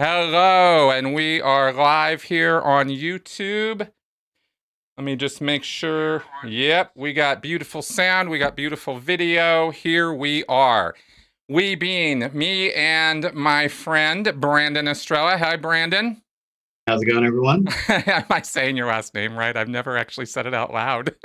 Hello, and we are live here on YouTube. Let me just make sure. Yep, we got beautiful sound, we got beautiful video. Here we are. We being me and my friend, Brandon Estrella. Hi, Brandon. How's it going, everyone? Am I saying your last name right? I've never actually said it out loud.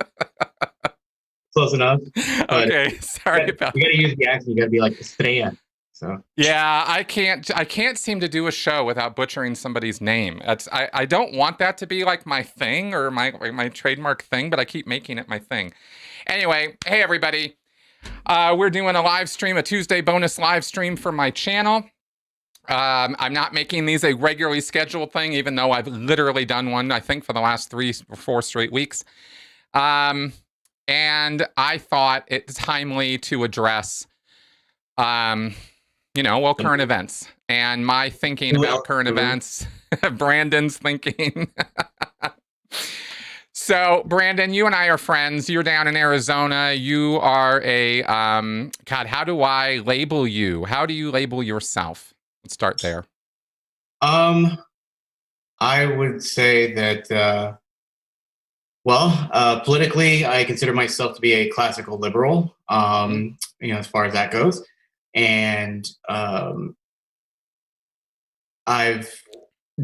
Close enough. But Okay, sorry about you that. gotta use the accent. You gotta be like Estrella. So Yeah, I can't seem to do a show without butchering somebody's name. I don't want that to be like my thing or my trademark thing, but I keep making it my thing. Anyway, hey everybody. We're doing a live stream, a Tuesday bonus live stream for my channel. I'm not making these a regularly scheduled thing, even though I've literally done one, I think, for the last 3 or 4 straight weeks. And I thought it's timely to address current events and my thinking about current events, Brandon's thinking. So, Brandon, you and I are friends. You're down in Arizona. You are a, God, how do I label you? How do you label yourself? Let's start there. I would say that, politically, I consider myself to be a classical liberal, as far as that goes. And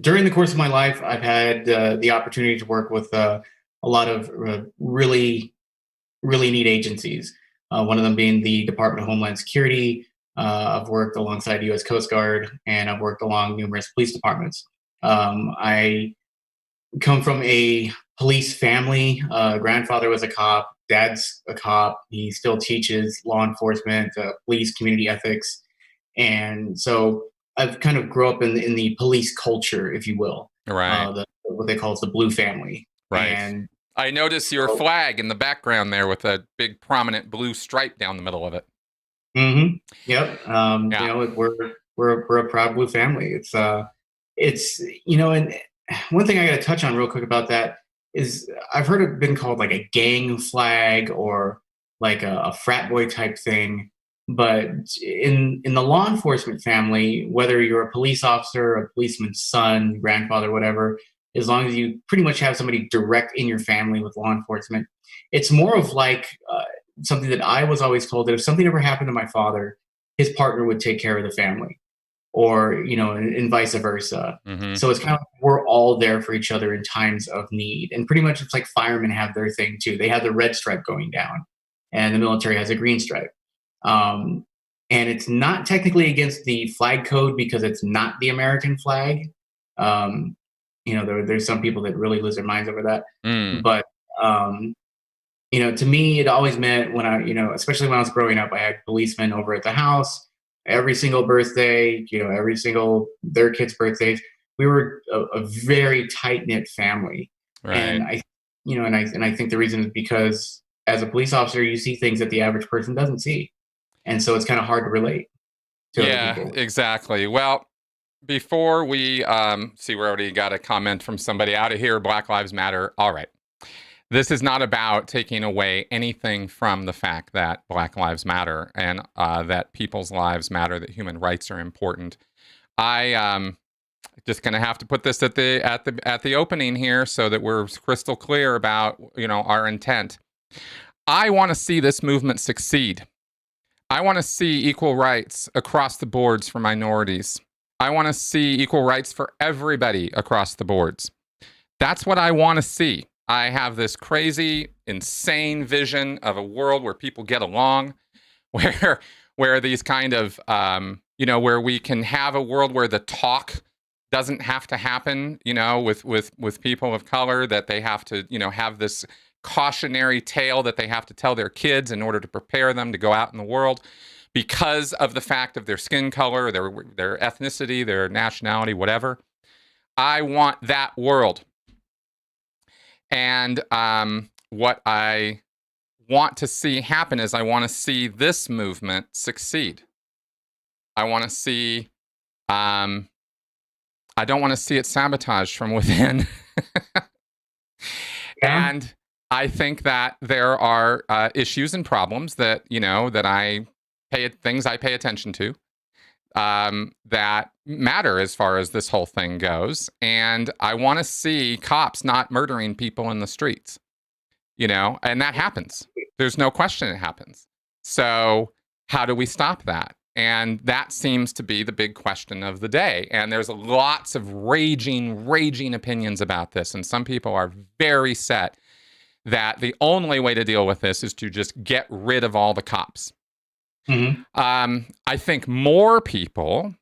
during the course of my life, I've had the opportunity to work with a lot of really, really neat agencies. One of them being the Department of Homeland Security. I've worked alongside U.S. Coast Guard, and I've worked along numerous police departments. I come from a police family. Grandfather was a cop. Dad's a cop. He still teaches law enforcement, police, community ethics. And so I've kind of grew up in the police culture, if you will. Right. What they call the blue family. Right. And I notice your flag in the background there with a big prominent blue stripe down the middle of it. Mm-hmm. Yep. Yeah. We're a proud blue family. And one thing I got to touch on real quick about that is I've heard it been called like a gang flag or like a frat boy type thing. But in the law enforcement family, whether you're a police officer, a policeman's son, grandfather, whatever, as long as you pretty much have somebody direct in your family with law enforcement, it's more of like something that I was always told that if something ever happened to my father, his partner would take care of the family, or and vice versa. Mm-hmm. So it's kind of like we're all there for each other in times of need, and pretty much it's like firemen have their thing too. They have the red stripe going down, and the military has a green stripe. And it's not technically against the flag code because it's not the American flag. There's some people that really lose their minds over that, but to me, it always meant when especially when I was growing up, I had policemen over at the house every single birthday, every single their kids' birthdays. We were a very tight knit family, Right. And I think the reason is because as a police officer, you see things that the average person doesn't see, and so it's kind of hard to relate to other people. Exactly. Well, before we see, we already got a comment from somebody out of here. Black Lives Matter. All right. This is not about taking away anything from the fact that Black Lives Matter and that people's lives matter, that human rights are important. I just going to have to put this at the opening here so that we're crystal clear about our intent. I want to see this movement succeed. I want to see equal rights across the boards for minorities. I want to see equal rights for everybody across the boards. That's what I want to see. I have this crazy, insane vision of a world where people get along, where these kind of, where we can have a world where the talk doesn't have to happen, with people of color, that they have to, have this cautionary tale that they have to tell their kids in order to prepare them to go out in the world because of the fact of their skin color, their ethnicity, their nationality, whatever. I want that world. And what I want to see happen is I want to see this movement succeed. I want to see, I don't want to see it sabotaged from within. Yeah. And I think that there are issues and problems that, that I pay attention to. that matter as far as this whole thing goes. And I want to see cops not murdering people in the streets, and that happens. There's no question it happens. So how do we stop that? And that seems to be the big question of the day. And there's lots of raging opinions about this. And some people are very set that the only way to deal with this is to just get rid of all the cops. Mm-hmm. I think more people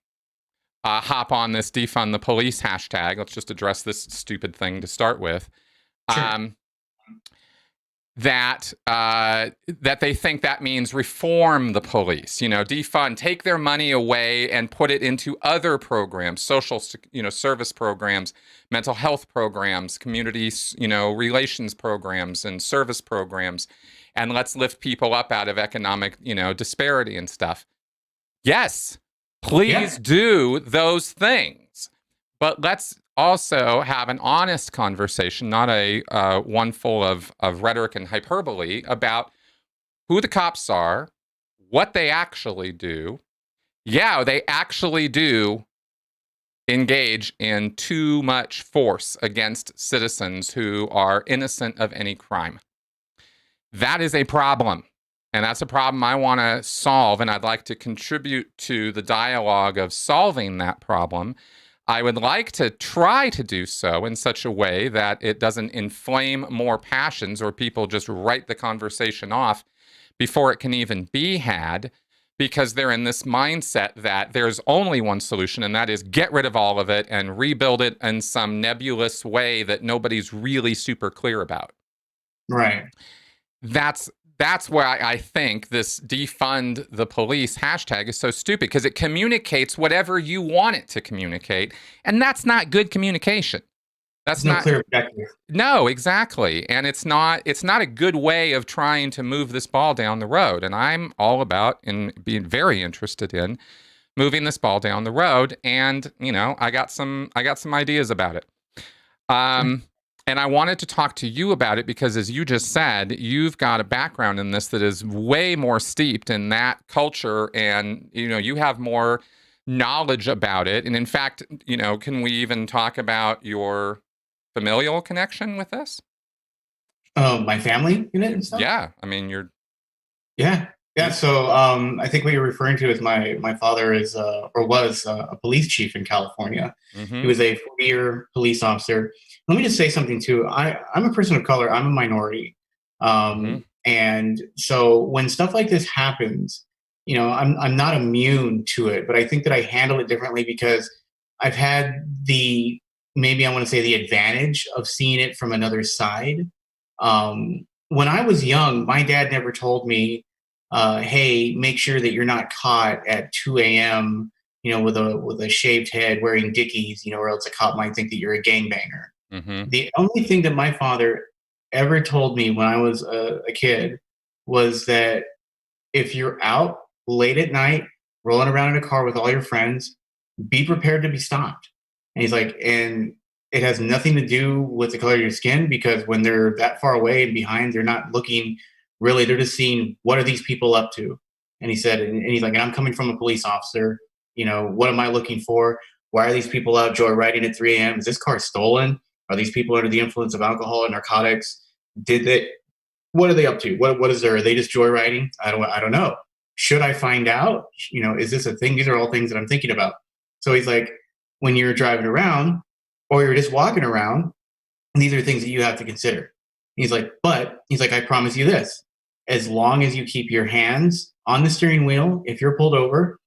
hop on this defund the police hashtag. Let's just address this stupid thing to start with. Sure. That they think that means reform the police, defund, take their money away and put it into other programs, social, service programs, mental health programs, community, relations programs and service programs, and let's lift people up out of economic, disparity and stuff. Yes, please do those things, but let's also have an honest conversation, not a one full of rhetoric and hyperbole, about who the cops are, what they actually do. Yeah, they actually do engage in too much force against citizens who are innocent of any crime. That is a problem. And that's a problem I want to solve, and I'd like to contribute to the dialogue of solving that problem. I would like to try to do so in such a way that it doesn't inflame more passions or people just write the conversation off before it can even be had, because they're in this mindset that there's only one solution, and that is get rid of all of it and rebuild it in some nebulous way that nobody's really super clear about. Right. That's why I think this defund the police hashtag is so stupid, because it communicates whatever you want it to communicate. And that's not good communication. That's no not clear objective. No, exactly. And it's not a good way of trying to move this ball down the road. And I'm all about and being very interested in moving this ball down the road. And, I got some ideas about it. And I wanted to talk to you about it because, as you just said, you've got a background in this that is way more steeped in that culture, and you have more knowledge about it. And in fact, can we even talk about your familial connection with this? My family in it and stuff? Yeah, I mean, Yeah. So I think what you're referring to is my father is or was a police chief in California. Mm-hmm. He was a 4-year police officer. Let me just say something too. I'm a person of color. I'm a minority, and so when stuff like this happens, I'm not immune to it. But I think that I handle it differently because I've had maybe I want to say the advantage of seeing it from another side. When I was young, my dad never told me, hey, make sure that you're not caught at 2 a.m., with a shaved head wearing Dickies, or else a cop might think that you're a gangbanger. Mm-hmm. The only thing that my father ever told me when I was a kid was that if you're out late at night, rolling around in a car with all your friends, be prepared to be stopped. And he's like, and it has nothing to do with the color of your skin, because when they're that far away and behind, they're not looking really, they're just seeing what are these people up to. And he said, and he's like, and I'm coming from a police officer, what am I looking for? Why are these people out joyriding at 3 a.m.? Is this car stolen? Are these people under the influence of alcohol and narcotics? What are they up to? What is there? Are they just joyriding? I don't know. Should I find out? Is this a thing? These are all things that I'm thinking about. So he's like, when you're driving around or you're just walking around, these are things that you have to consider. He's like, I promise you this, as long as you keep your hands on the steering wheel, if you're pulled over,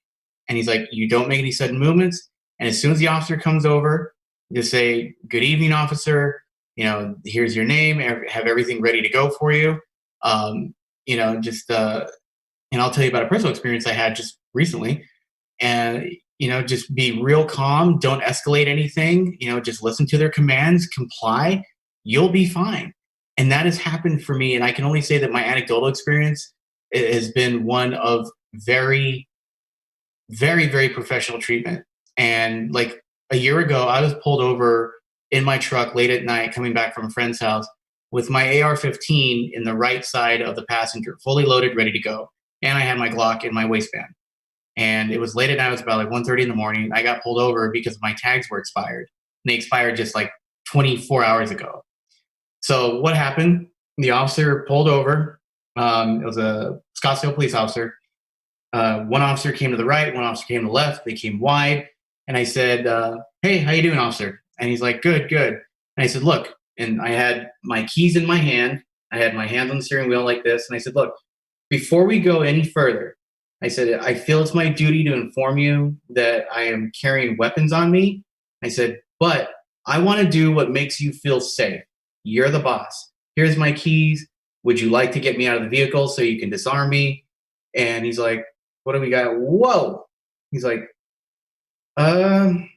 and he's like, you don't make any sudden movements. And as soon as the officer comes over, just say, good evening, officer. Here's your name. Have everything ready to go for you. And I'll tell you about a personal experience I had just recently. And, just be real calm. Don't escalate anything. Just listen to their commands, comply. You'll be fine. And that has happened for me. And I can only say that my anecdotal experience has been one of very, very, very professional treatment. And like a year ago, I was pulled over in my truck late at night coming back from a friend's house with my AR-15 in the right side of the passenger, fully loaded, ready to go. And I had my Glock in my waistband. And it was late at night. It was about like 1:30 in the morning. I got pulled over because my tags were expired. And they expired just like 24 hours ago. So what happened? The officer pulled over. It was a Scottsdale police officer. One officer came to the right, one officer came to the left. They came wide, and I said, "Hey, how you doing, officer?" And he's like, "Good, good." And I said, "Look," and I had my keys in my hand. I had my hands on the steering wheel like this, and I said, "Look, before we go any further," I said, "I feel it's my duty to inform you that I am carrying weapons on me." I said, "But I want to do what makes you feel safe. You're the boss. Here's my keys. Would you like to get me out of the vehicle so you can disarm me?" And he's like, "What do we got?" Whoa. He's like, um,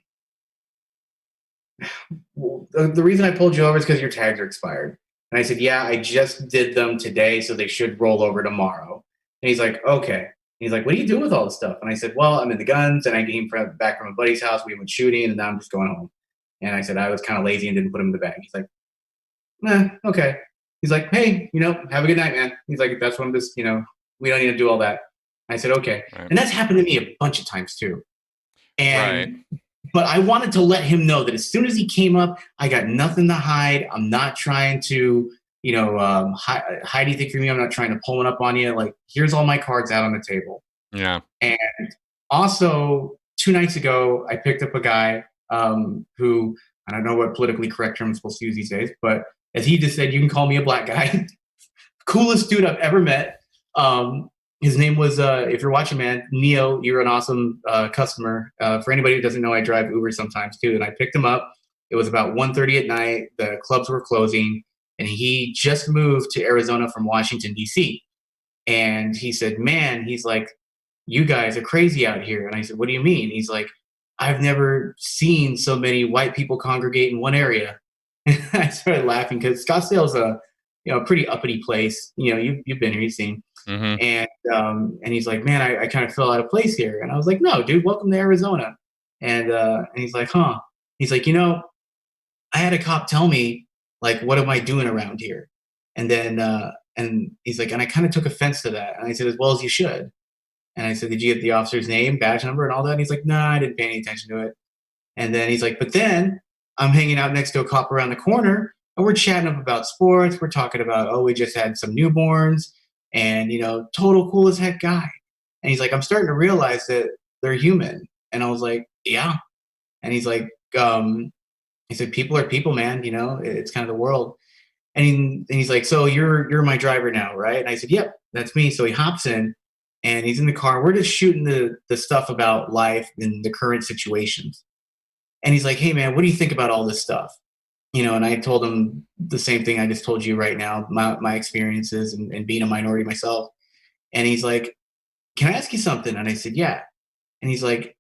the reason I pulled you over is because your tags are expired. And I said, "Yeah, I just did them today, so they should roll over tomorrow." And he's like, "Okay." And he's like, "What do you do with all this stuff?" And I said, "Well, I'm in the guns, and I came back from a buddy's house. We went shooting, and now I'm just going home." And I said, I was kind of lazy and didn't put them in the bag. He's like, okay. He's like, "Hey, have a good night, man." He's like, "That's what I'm just, we don't need to do all that." I said, "Okay." Right. And that's happened to me a bunch of times too. And, Right. but I wanted to let him know that as soon as he came up, I got nothing to hide. I'm not trying to, hide anything from you. I'm not trying to pull one up on you. Like, here's all my cards out on the table. Yeah. And also, 2 nights ago, I picked up a guy who, I don't know what politically correct term I'm supposed to use these days, but as he just said, you can call me a black guy. Coolest dude I've ever met. His name was, if you're watching, man, Neo, you're an awesome customer. For anybody who doesn't know, I drive Uber sometimes too. And I picked him up. It was about 1:30 at night. The clubs were closing. And he just moved to Arizona from Washington, D.C. And he said, "Man," he's like, "you guys are crazy out here." And I said, "What do you mean?" He's like, "I've never seen so many white people congregate in one area." And I started laughing because Scottsdale's a pretty uppity place. You've been here, you've seen. Mm-hmm. And he's like, "Man, I kind of feel out of place here." And I was like, "No, dude, welcome to Arizona." And he's like, "Huh?" He's like, "I had a cop tell me, like, what am I doing around here?" And then and he's like, "And I kind of took offense to that." And I said, "As well as you should." And I said, "Did you get the officer's name, badge number, and all that?" And he's like, "Nah, I didn't pay any attention to it." And then he's like, "But then I'm hanging out next to a cop around the corner, and we're chatting up about sports. We're talking about, oh, we just had some newborns, and total cool as heck guy." And he's like, "I'm starting to realize that they're human." And I was like, "Yeah." And he's like, he said, "People are people, man. It's kind of the world." And he's like, "So you're my driver now, right?" And I said, "Yep, that's me." So he hops in, and he's in the car. We're just shooting the stuff about life and the current situations. And he's like, "Hey, man, what do you think about all this stuff?" And I told him the same thing I just told you right now, my experiences and being a minority myself. And he's like, "Can I ask you something?" And I said, "Yeah." And he's like,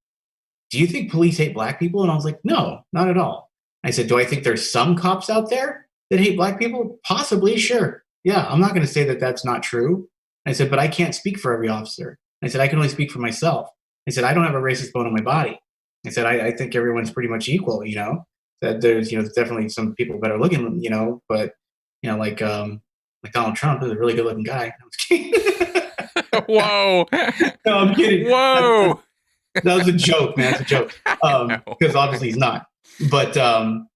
"Do you think police hate black people?" And I was like, "No, not at all." I said, "Do I think there's some cops out there that hate black people? Possibly, sure. Yeah, I'm not going to say that that's not true." I said, "But I can't speak for every officer." I said, "I can only speak for myself." I said, "I don't have a racist bone in my body." I said, I think everyone's pretty much equal, that there's, definitely some people better looking, but, like Donald Trump is a really good looking guy. I'm just kidding. Whoa. No, I'm kidding. Whoa. That was a joke, man. It's a joke. No. Because obviously he's not. But and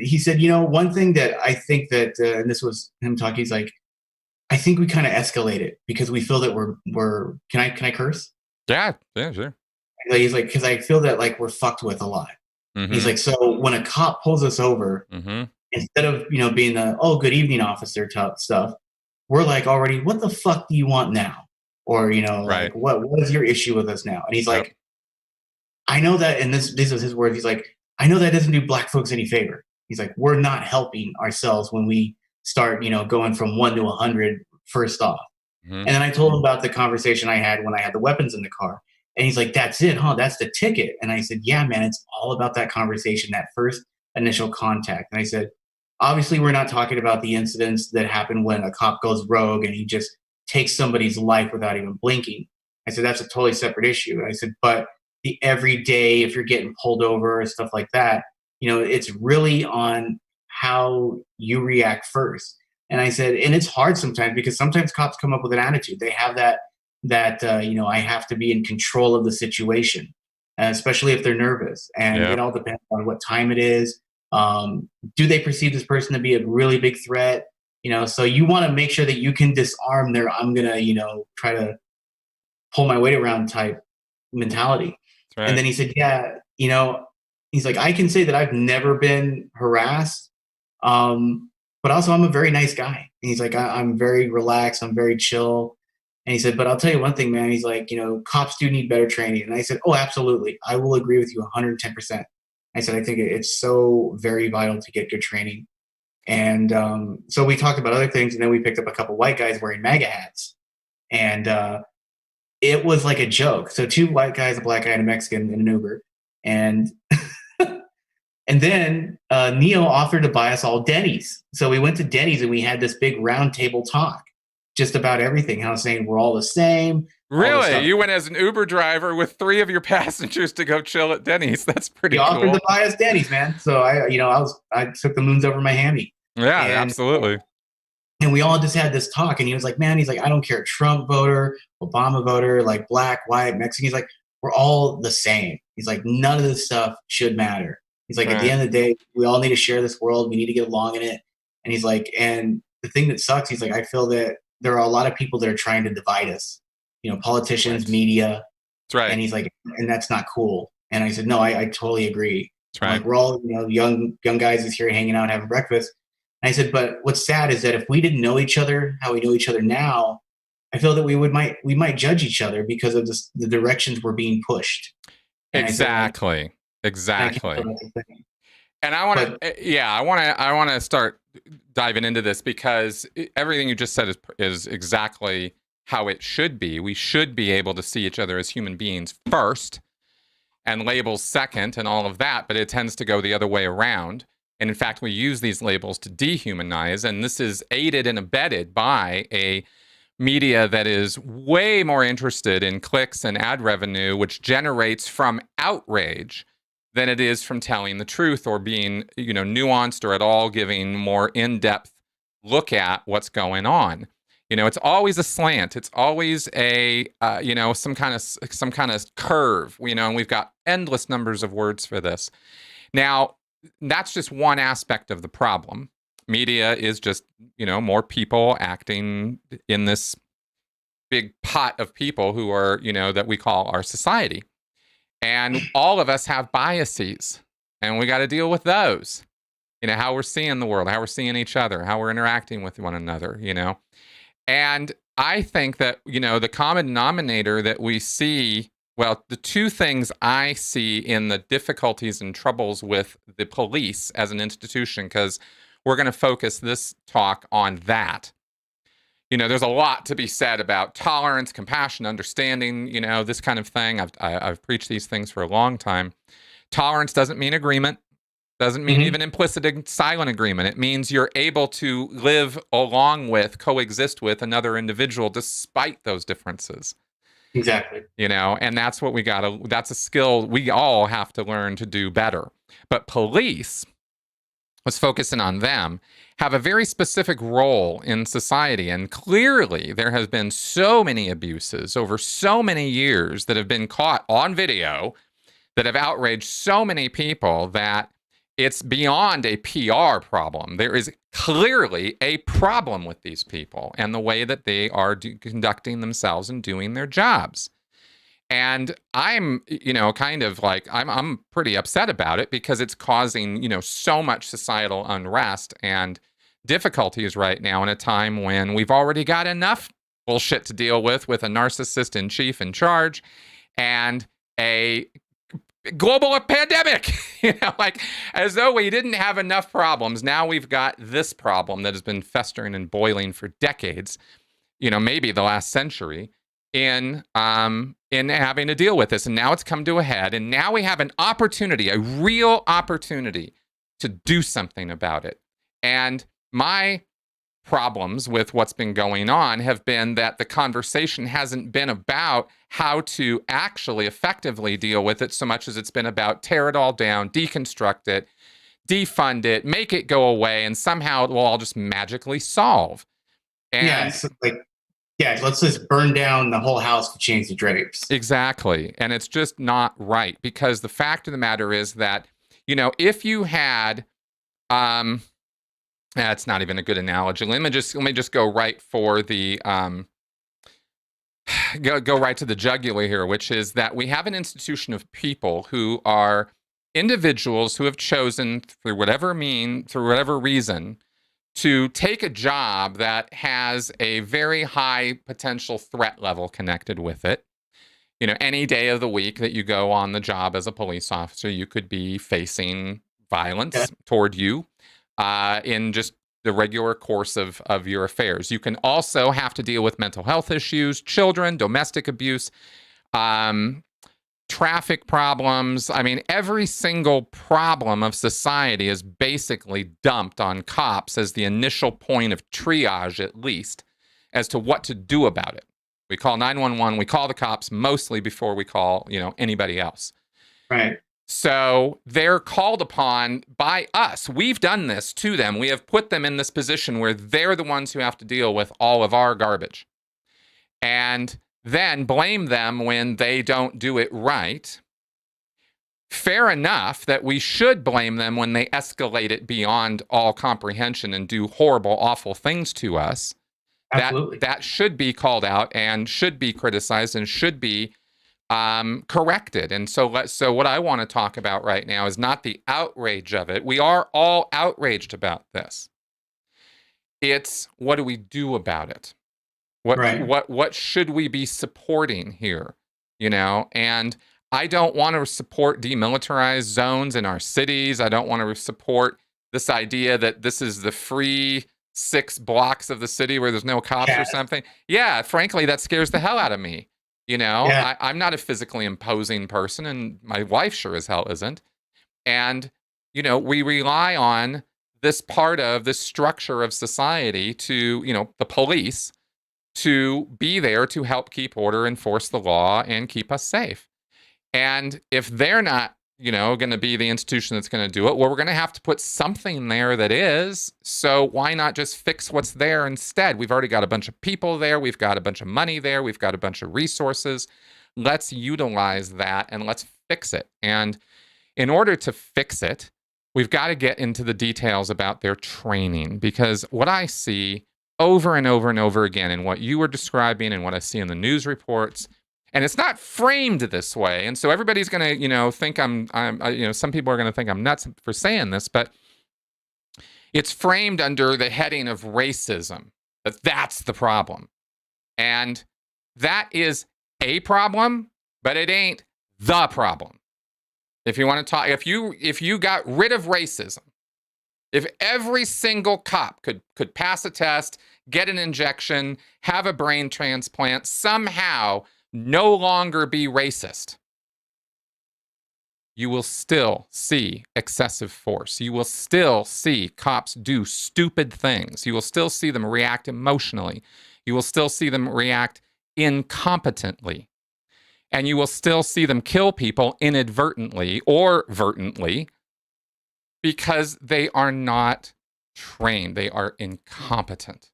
he said, one thing that I think that, and this was him talking. He's like, "I think we kind of escalated because we feel that we're. Can I curse?" Yeah. Yeah. Sure. He's like, "Because I feel that like we're fucked with a lot." Mm-hmm. He's like, "So when a cop pulls us over, Mm-hmm. instead of being the, oh, good evening, officer type stuff, we're like already, what the fuck do you want now?" Or Right. like what is your issue with us now? And he's like, Yep. "I know that," and this is his words. He's like, "I know that doesn't do black folks any favor." He's like, "We're not helping ourselves when we start, going from 1 to 100 first off." Mm-hmm. And then I told him about the conversation I had when I had the weapons in the car. And he's like, "That's it, huh? That's the ticket." And I said, "Yeah, man, it's all about that conversation, that first initial contact." And I said, "Obviously, we're not talking about the incidents that happen when a cop goes rogue and he just takes somebody's life without even blinking." I said, "That's a totally separate issue." And I said, "But the everyday, if you're getting pulled over or stuff like that, it's really on how you react first." And I said, and it's hard sometimes because sometimes cops come up with an attitude. They have that I have to be in control of the situation, especially if they're nervous. And Yeah. it all depends on what time it is. Do they perceive this person to be a really big threat? So you want to make sure that you can disarm their I'm gonna try to pull my weight around type mentality. That's right. And then he said, yeah, he's like, I can say that I've never been harassed. But also I'm a very nice guy. And he's like, I'm very relaxed. I'm very chill. And he said, but I'll tell you one thing, man. He's like, cops do need better training. And I said, oh, absolutely. I will agree with you 110%. I said, I think it's so very vital to get good training. And so we talked about other things, and then we picked up a couple white guys wearing MAGA hats. And it was like a joke. So two white guys, a black guy and a Mexican in an Uber. And and then Neil offered to buy us all Denny's. So we went to Denny's and we had this big round table talk just about everything. How saying we're all the same. Really? You went as an Uber driver with 3 of your passengers to go chill at Denny's. That's pretty cool. He offered to buy us Denny's, man. So I took the moons over my hammy. Yeah, absolutely. And we all just had this talk, and he was like, man, he's like, I don't care, Trump voter, Obama voter, like black, white, Mexican. He's like, we're all the same. He's like, none of this stuff should matter. He's like, at the end of the day, we all need to share this world. We need to get along in it. And he's like, and the thing that sucks, he's like, I feel that there are a lot of people that are trying to divide us, politicians, media. That's right. And he's like, and that's not cool. And I said, no, I totally agree. That's right. Like, we're all, young guys is here hanging out, having breakfast. And I said, but what's sad is that if we didn't know each other, how we know each other now, I feel that we might judge each other because of the directions we're being pushed. And exactly. Exactly. And I want to start diving into this, because everything you just said is exactly how it should be. We should be able to see each other as human beings first, and labels second, and all of that, but it tends to go the other way around. And in fact, we use these labels to dehumanize, and this is aided and abetted by a media that is way more interested in clicks and ad revenue, which generates from outrage, than it is from telling the truth or being, nuanced, or at all giving more in-depth look at what's going on. It's always a slant. It's always a, some kind of curve. And we've got endless numbers of words for this. Now, that's just one aspect of the problem. Media is just, more people acting in this big pot of people who are, that we call our society. And all of us have biases, and we got to deal with those. How we're seeing the world, how we're seeing each other, how we're interacting with one another, And I think that, the common denominator that we see, well, the two things I see in the difficulties and troubles with the police as an institution, because we're going to focus this talk on that. There's a lot to be said about tolerance, compassion, understanding, this kind of thing. I've preached these things for a long time. Tolerance doesn't mean agreement, doesn't mean even implicit silent agreement. It means you're able to live along with, coexist with another individual despite those differences. Exactly. And that's what that's a skill we all have to learn to do better. But police, was focusing on them, have a very specific role in society. And clearly, there has been so many abuses over so many years that have been caught on video that have outraged so many people that it's beyond a PR problem. There is clearly a problem with these people and the way that they are conducting themselves and doing their jobs. And I'm, kind of like, I'm pretty upset about it, because it's causing, so much societal unrest and difficulties right now in a time when we've already got enough bullshit to deal with a narcissist in chief in charge and a global pandemic, like as though we didn't have enough problems. Now we've got this problem that has been festering and boiling for decades, maybe the last century, in having to deal with this. And now it's come to a head, and now we have an opportunity, a real opportunity to do something about it. And my problems with what's been going on have been that the conversation hasn't been about how to actually effectively deal with it so much as it's been about tear it all down, deconstruct it, defund it, make it go away, and somehow it will all just magically solve. And yeah, so like Yeah, let's just burn down the whole house to change the drapes. Exactly. And it's just not right, because the fact of the matter is that, if you had, that's not even a good analogy. Let me just go right for the, go right to the jugular here, which is that we have an institution of people who are individuals who have chosen through whatever reason to take a job that has a very high potential threat level connected with it. Any day of the week that you go on the job as a police officer, you could be facing violence toward you in just the regular course of your affairs. You can also have to deal with mental health issues, children, domestic abuse, traffic problems. I mean, every single problem of society is basically dumped on cops as the initial point of triage, at least, as to what to do about it. We call 911, we call the cops mostly before we call, anybody else. Right. So they're called upon by us. We've done this to them. We have put them in this position where they're the ones who have to deal with all of our garbage. And then blame them when they don't do it right. Fair enough that we should blame them when they escalate it beyond all comprehension and do horrible, awful things to us. Absolutely. That should be called out and should be criticized and should be corrected. And so what I want to talk about right now is not the outrage of it. We are all outraged about this. It's, what do we do about it? What should we be supporting here? And I don't want to support demilitarized zones in our cities. I don't want to support this idea that this is the free 6 blocks of the city where there's no cops or something. Yeah, frankly, that scares the hell out of me. I'm not a physically imposing person, and my wife sure as hell isn't. And, we rely on this part of this structure of society to, the police, to be there to help keep order, enforce the law, and keep us safe. And if they're not, going to be the institution that's going to do it, well, we're going to have to put something there that is. So why not just fix what's there instead? We've already got a bunch of people there. We've got a bunch of money there. We've got a bunch of resources. Let's utilize that and let's fix it. And in order to fix it, we've got to get into the details about their training, because what I see over and over and over again in what you were describing and what I see in the news reports, and it's not framed this way. And so everybody's going to, think I'm some people are going to think I'm nuts for saying this, but it's framed under the heading of racism. That's the problem. And that is a problem, but it ain't the problem. If you want to talk, if you got rid of racism, if every single cop could pass a test, get an injection, have a brain transplant, somehow no longer be racist, you will still see excessive force. You will still see cops do stupid things. You will still see them react emotionally. You will still see them react incompetently. And you will still see them kill people inadvertently or vertently, because they are not trained. They are incompetent.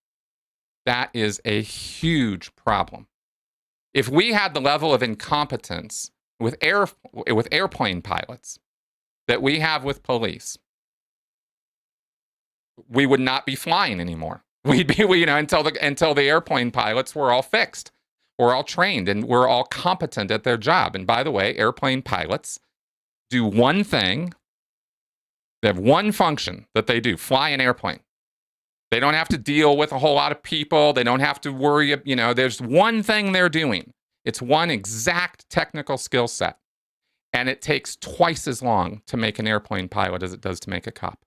That is a huge problem. If we had the level of incompetence with airplane pilots that we have with police, we would not be flying anymore. We'd be, until the airplane pilots were all fixed, we're all trained, and we're all competent at their job. And by the way, airplane pilots do one thing. They have one function that they do: fly an airplane. They don't have to deal with a whole lot of people. They don't have to worry. There's one thing they're doing. It's one exact technical skill set. And it takes twice as long to make an airplane pilot as it does to make a cop.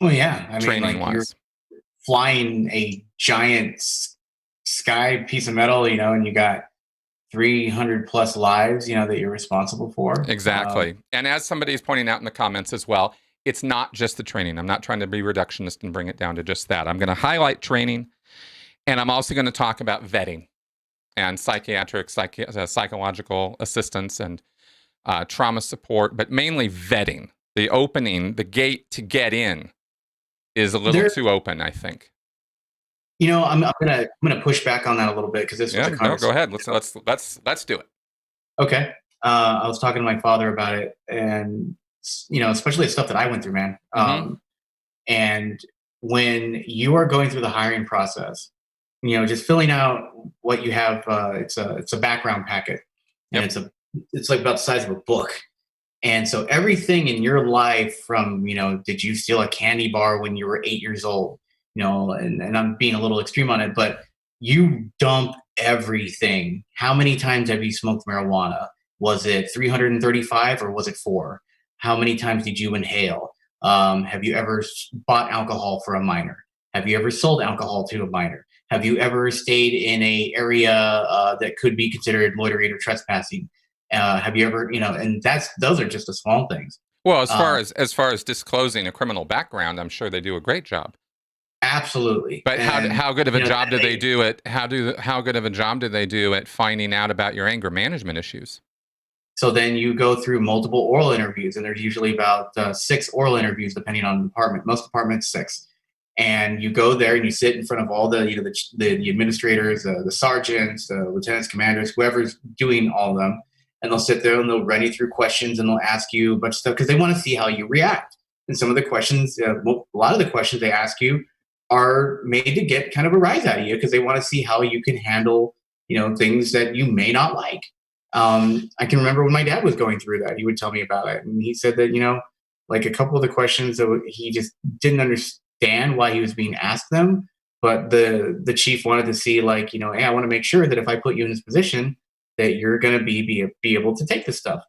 Well, yeah. I mean, training-wise. You're flying a giant sky piece of metal, and you got 300 plus lives, that you're responsible for. Exactly. And as somebody's pointing out in the comments as well, it's not just the training. I'm not trying to be reductionist and bring it down to just that. I'm going to highlight training, and I'm also going to talk about vetting and psychological assistance and trauma support, but mainly vetting. The gate to get in is a little too open, I think. I'm gonna push back on that a little bit because this was Yeah, a no, go conversation. ahead. Let's do it. Okay. I was talking to my father about it, and especially the stuff that I went through, man. Mm-hmm. And when you are going through the hiring process, just filling out what you have, it's a background packet, and Yep. it's like about the size of a book. And so everything in your life from, did you steal a candy bar when you were 8 years old? And I'm being a little extreme on it, but you dump everything. How many times have you smoked marijuana? Was it 335 or was it four? How many times did you inhale? Have you ever bought alcohol for a minor? Have you ever sold alcohol to a minor? Have you ever stayed in a area that could be considered loitering or trespassing? Have you ever, and those are just the small things. Well, as Uh, far as disclosing a criminal background, I'm sure they do a great job. Absolutely. But And, how good of a job do they they, do at how good of a job do they do at finding out about your anger management issues? so then you go through multiple oral interviews, and there's usually about six oral interviews, depending on the department. Most departments, six. And you go there and you sit in front of all the administrators, the sergeants, the lieutenants, commanders, whoever's doing all of them. And they'll sit there and they'll run you through questions and they'll ask you a bunch of stuff because they want to see how you react. And some of the questions, well, a lot of the questions they ask you are made to get kind of a rise out of you because they want to see how you can handle, things that you may not like. I can remember when my dad was going through that, he would tell me about it. And he said that, like a couple of the questions that he just didn't understand why he was being asked them. But the chief wanted to see, like, hey, I want to make sure that if I put you in this position, that you're going to be able to take this stuff.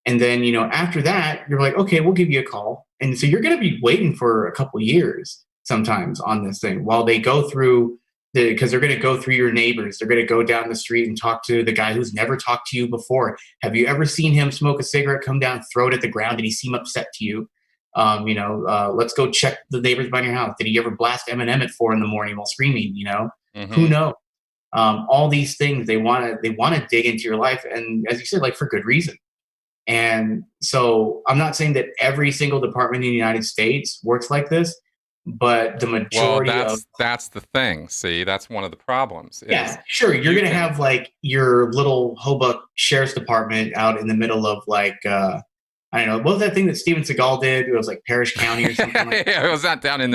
And then, after that, you're like, okay, we'll give you a call. And so you're going to be waiting for a couple years sometimes on this thing while they go through because they're going to go through your neighbors. They're going to go down the street and talk to the guy who's never talked to you before. Have you ever seen him smoke a cigarette, come down, throw it at the ground? Did he seem upset to you? Let's go check the neighbors behind your house. Did he ever blast Eminem at 4 a.m. while screaming? Who Mm-hmm. knows? All these things they want to dig into your life, and as you said, like for good reason. And so I'm not saying that every single department in the United States works like this, but the Well, majority of that's the thing. See, that's one of the problems is yeah, sure, you're you gonna can have like your little Hobuck Sheriff's Department out in the middle of like I don't know, what was that thing that Steven Seagal did? It was like Parish County or something like that. yeah, was that down in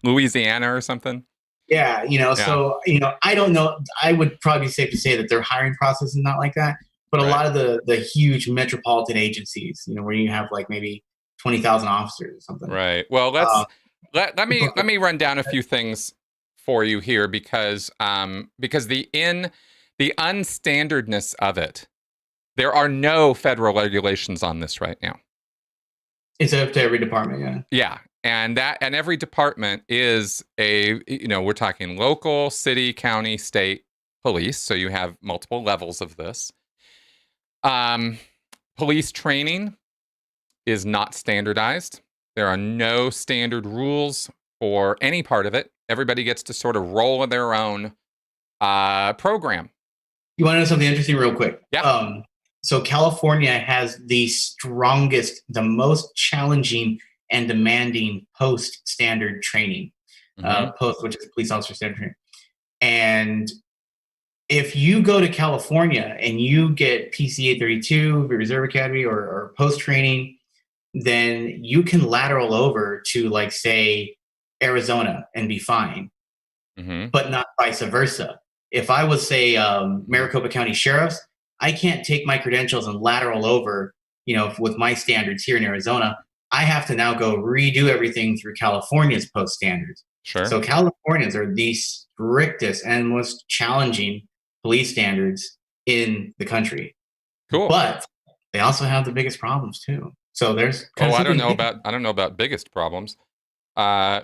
Louisiana or something? Yeah, Yeah, so I don't know. I would probably be safe to say that their hiring process is not like that. But a right. lot of the huge metropolitan agencies, where you have like maybe 20,000 officers or something. Right. Well, Uh, let me run down a few things for you here because the unstandardness of it. There are no federal regulations on this right now. it's up to every department, yeah. Yeah. And every department is we're talking local, city, county, state police. So you have multiple levels of this. Police training is not standardized. There are no standard rules for any part of it. Everybody gets to sort of roll in their own program. You want to know something interesting, real quick? Yeah. So California has the strongest, the most challenging and demanding post-standard training, Mm-hmm. which is police officer standard training. And if you go to California and you get PCA 32, Reserve Academy, or post training, then you can lateral over to, like, say, Arizona and be fine, Mm-hmm. but not vice versa. If I was, say, Maricopa County Sheriff's, I can't take my credentials and lateral over, with my standards here in Arizona. I have to now go redo everything through California's post standards. Sure. So Californians are the strictest and most challenging police standards in the country. Cool. But they also have the biggest problems too. So there's kind of I don't something know to think about biggest problems.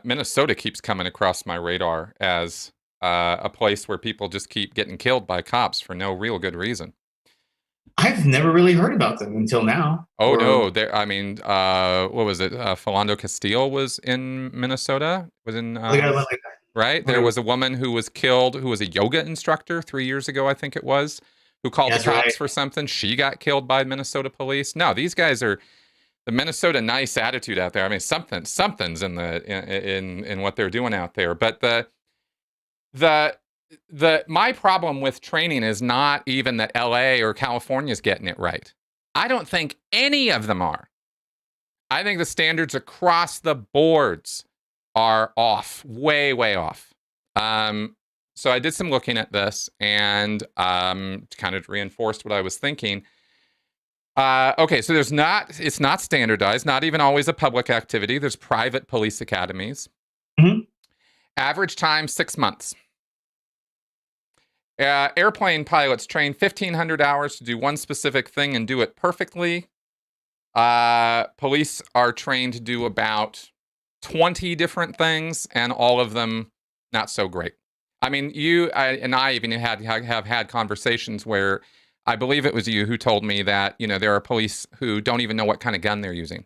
Minnesota keeps coming across my radar as a place where people just keep getting killed by cops for no real good reason. I've never really heard about them until now. Oh Or no, what was it? Philando Castile was in Minnesota. Was in like right. There that. was a woman who was killed, who was a yoga instructor 3 years ago, I think it was, who called the That's right. cops for something. She got killed by Minnesota police. No, these guys are the Minnesota nice attitude out there. I mean, something's in what they're doing out there. But the my problem with training is not even that LA or California is getting it right. I don't think any of them are. I think the standards across the boards are off, way, way off. So I did some looking at this and kind of reinforced what I was thinking. Okay, so it's not standardized, not even always a public activity. There's private police academies. Mm-hmm. Average time, 6 months. Airplane pilots train 1,500 hours to do one specific thing and do it perfectly. Police are trained to do about 20 different things, and all of them not so great. I mean, I even have had conversations where I believe it was you who told me that, there are police who don't even know what kind of gun they're using.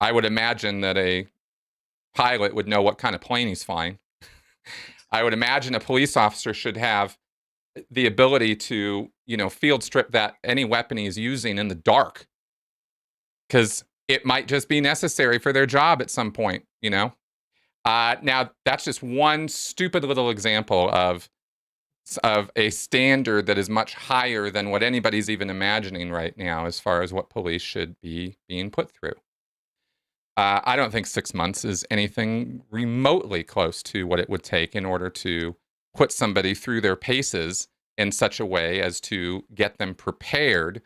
I would imagine that a pilot would know what kind of plane he's flying. I would imagine a police officer should have the ability to, field strip that any weapon he's using in the dark, because it might just be necessary for their job at some point, Now, that's just one stupid little example of a standard that is much higher than what anybody's even imagining right now as far as what police should be being put through. I don't think 6 months is anything remotely close to what it would take in order to put somebody through their paces in such a way as to get them prepared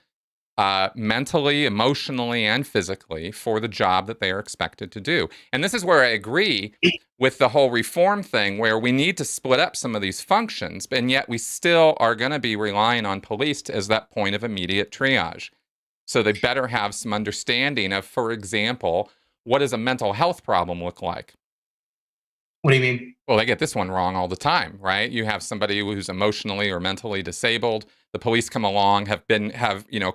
mentally, emotionally, and physically for the job that they are expected to do. And this is where I agree with the whole reform thing, where we need to split up some of these functions, and yet we still are going to be relying on police as that point of immediate triage. So they better have some understanding of, for example, what does a mental health problem look like? What do you mean? Well, they get this one wrong all the time, right? You have somebody who's emotionally or mentally disabled. The police come along, have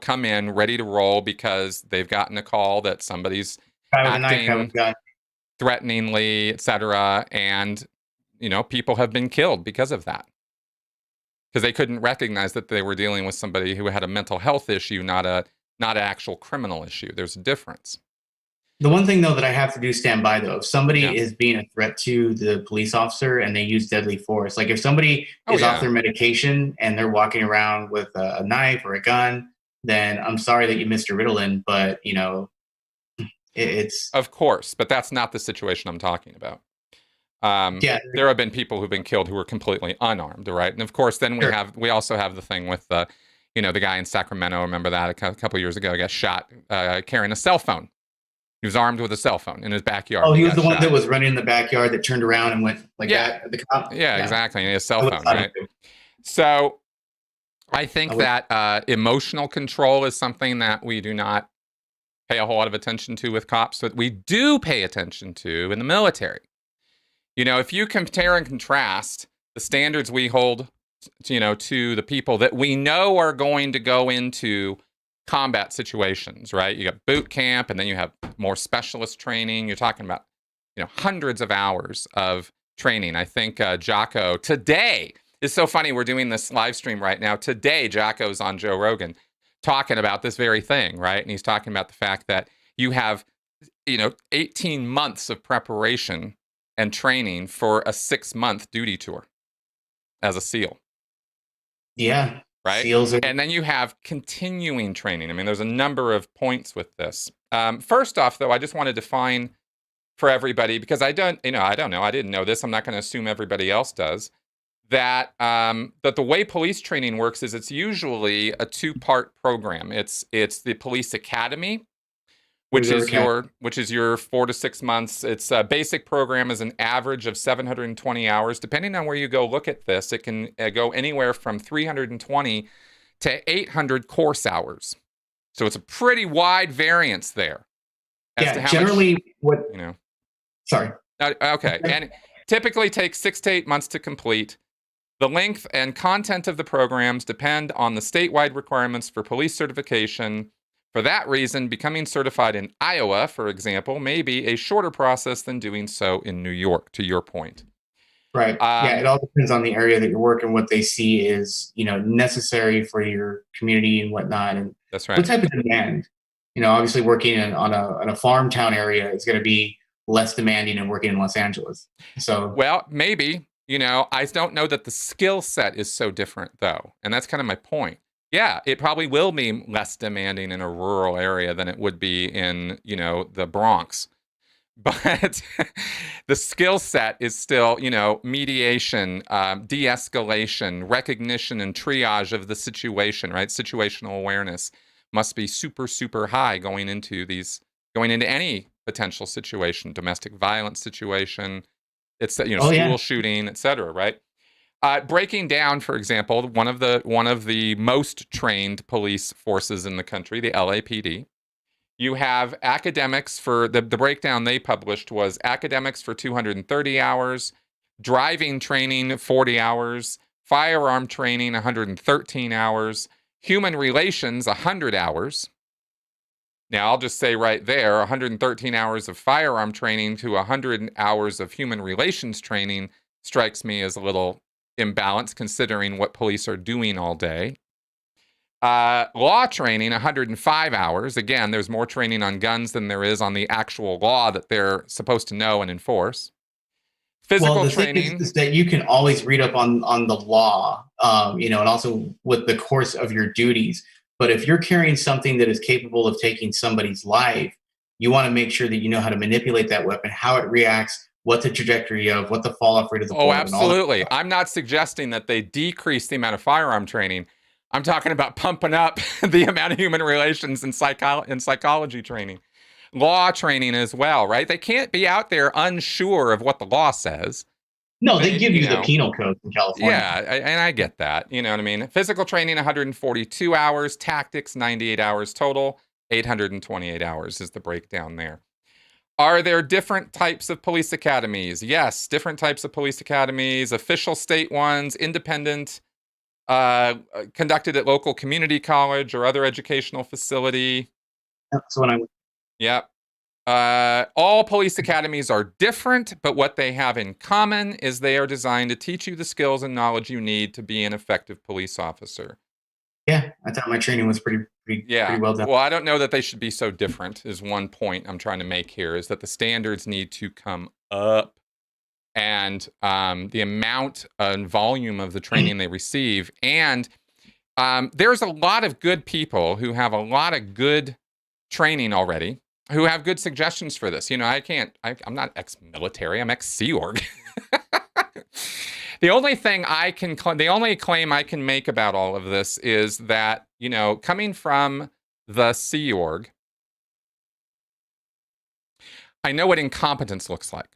come in ready to roll because they've gotten a call that somebody's acting threateningly, etc. And, people have been killed because of that. Because they couldn't recognize that they were dealing with somebody who had a mental health issue, not an actual criminal issue. There's a difference. The one thing, though, that I have to do stand by, though, if somebody is being a threat to the police officer and they use deadly force, like if somebody is off their medication and they're walking around with a knife or a gun, then I'm sorry that you missed your Ritalin, but, it's... Of course, but that's not the situation I'm talking about. There have been people who've been killed who were completely unarmed, right? And of course, then we also have the thing with the guy in Sacramento. Remember that a couple of years ago, got shot carrying a cell phone. He was armed with a cell phone in his backyard. Oh, he was the one that was running in the backyard that turned around and went like that at the cop? Yeah, exactly. And he had a cell phone, right? So I think that emotional control is something that we do not pay a whole lot of attention to with cops, but we do pay attention to in the military. If you compare and contrast the standards we hold, to the people that we know are going to go into combat situations, right? You got boot camp, and then you have more specialist training. You're talking about, hundreds of hours of training. I think Jocko today is so funny. We're doing this live stream right now. Today, Jocko's on Joe Rogan talking about this very thing, right? And he's talking about the fact that you have, 18 months of preparation and training for a 6-month duty tour as a SEAL. Yeah. Right? And then you have continuing training. I mean, there's a number of points with this. First off, though, I just want to define for everybody, because I don't know. I didn't know this. I'm not going to assume everybody else does. That the way police training works is it's usually a 2-part program. It's the police academy, which is your 4 to 6 months. Its basic program is an average of 720 hours. Depending on where you go look at this, it can go anywhere from 320 to 800 course hours. So it's a pretty wide variance there. Generally Sorry. Okay. And it typically takes 6 to 8 months to complete. The length and content of the programs depend on the statewide requirements for police certification. For that reason, becoming certified in Iowa, for example, may be a shorter process than doing so in New York, to your point. Right. It all depends on the area that you're working, what they see is, necessary for your community and whatnot. And that's right. What type of demand? Obviously working on a farm town area is going to be less demanding and working in Los Angeles. So, well, maybe, I don't know that the skill set is so different though. And that's kind of my point. Yeah, it probably will be less demanding in a rural area than it would be in, the Bronx. But the skill set is still, mediation, de-escalation, recognition and triage of the situation, right? Situational awareness must be super, super high going into any potential situation, domestic violence situation, it's, school shooting, et cetera, right? Breaking down, for example, one of the most trained police forces in the country, the LAPD. You have academics for the breakdown they published was academics for 230 hours, driving training 40 hours, firearm training 113 hours, human relations 100 hours. Now, I'll just say right there, 113 hours of firearm training to 100 hours of human relations training strikes me as a little imbalanced considering what police are doing all day. Law training, 105 hours. Again, there's more training on guns than there is on the actual law that they're supposed to know and enforce. Physical training. Thing is that you can always read up on the law, and also with the course of your duties. But if you're carrying something that is capable of taking somebody's life, you want to make sure that you know how to manipulate that weapon, how it reacts, what the trajectory of, what the fall-off rate of the bullet. Oh, absolutely. I'm not suggesting that they decrease the amount of firearm training. I'm talking about pumping up the amount of human relations and psychology training. Law training as well, right? They can't be out there unsure of what the law says. No, they give you the penal code in California. Yeah, and I get that. You know what I mean? Physical training, 142 hours. Tactics, 98 hours total. 828 hours is the breakdown there. Are there different types of police academies? Yes, different types of police academies. Official state ones, independent, conducted at local community college or other educational facility. That's when I went. Yep. All police academies are different, but what they have in common is they are designed to teach you the skills and knowledge you need to be an effective police officer. Yeah, I thought my training was pretty well done. Well, I don't know that they should be so different is one point I'm trying to make here, is that the standards need to come up, and the amount and volume of the training they receive. And there's a lot of good people who have a lot of good training already, who have good suggestions for this. I'm not ex-military, I'm ex-Sea Org. The only claim I can make about all of this is that, coming from the Sea Org, I know what incompetence looks like.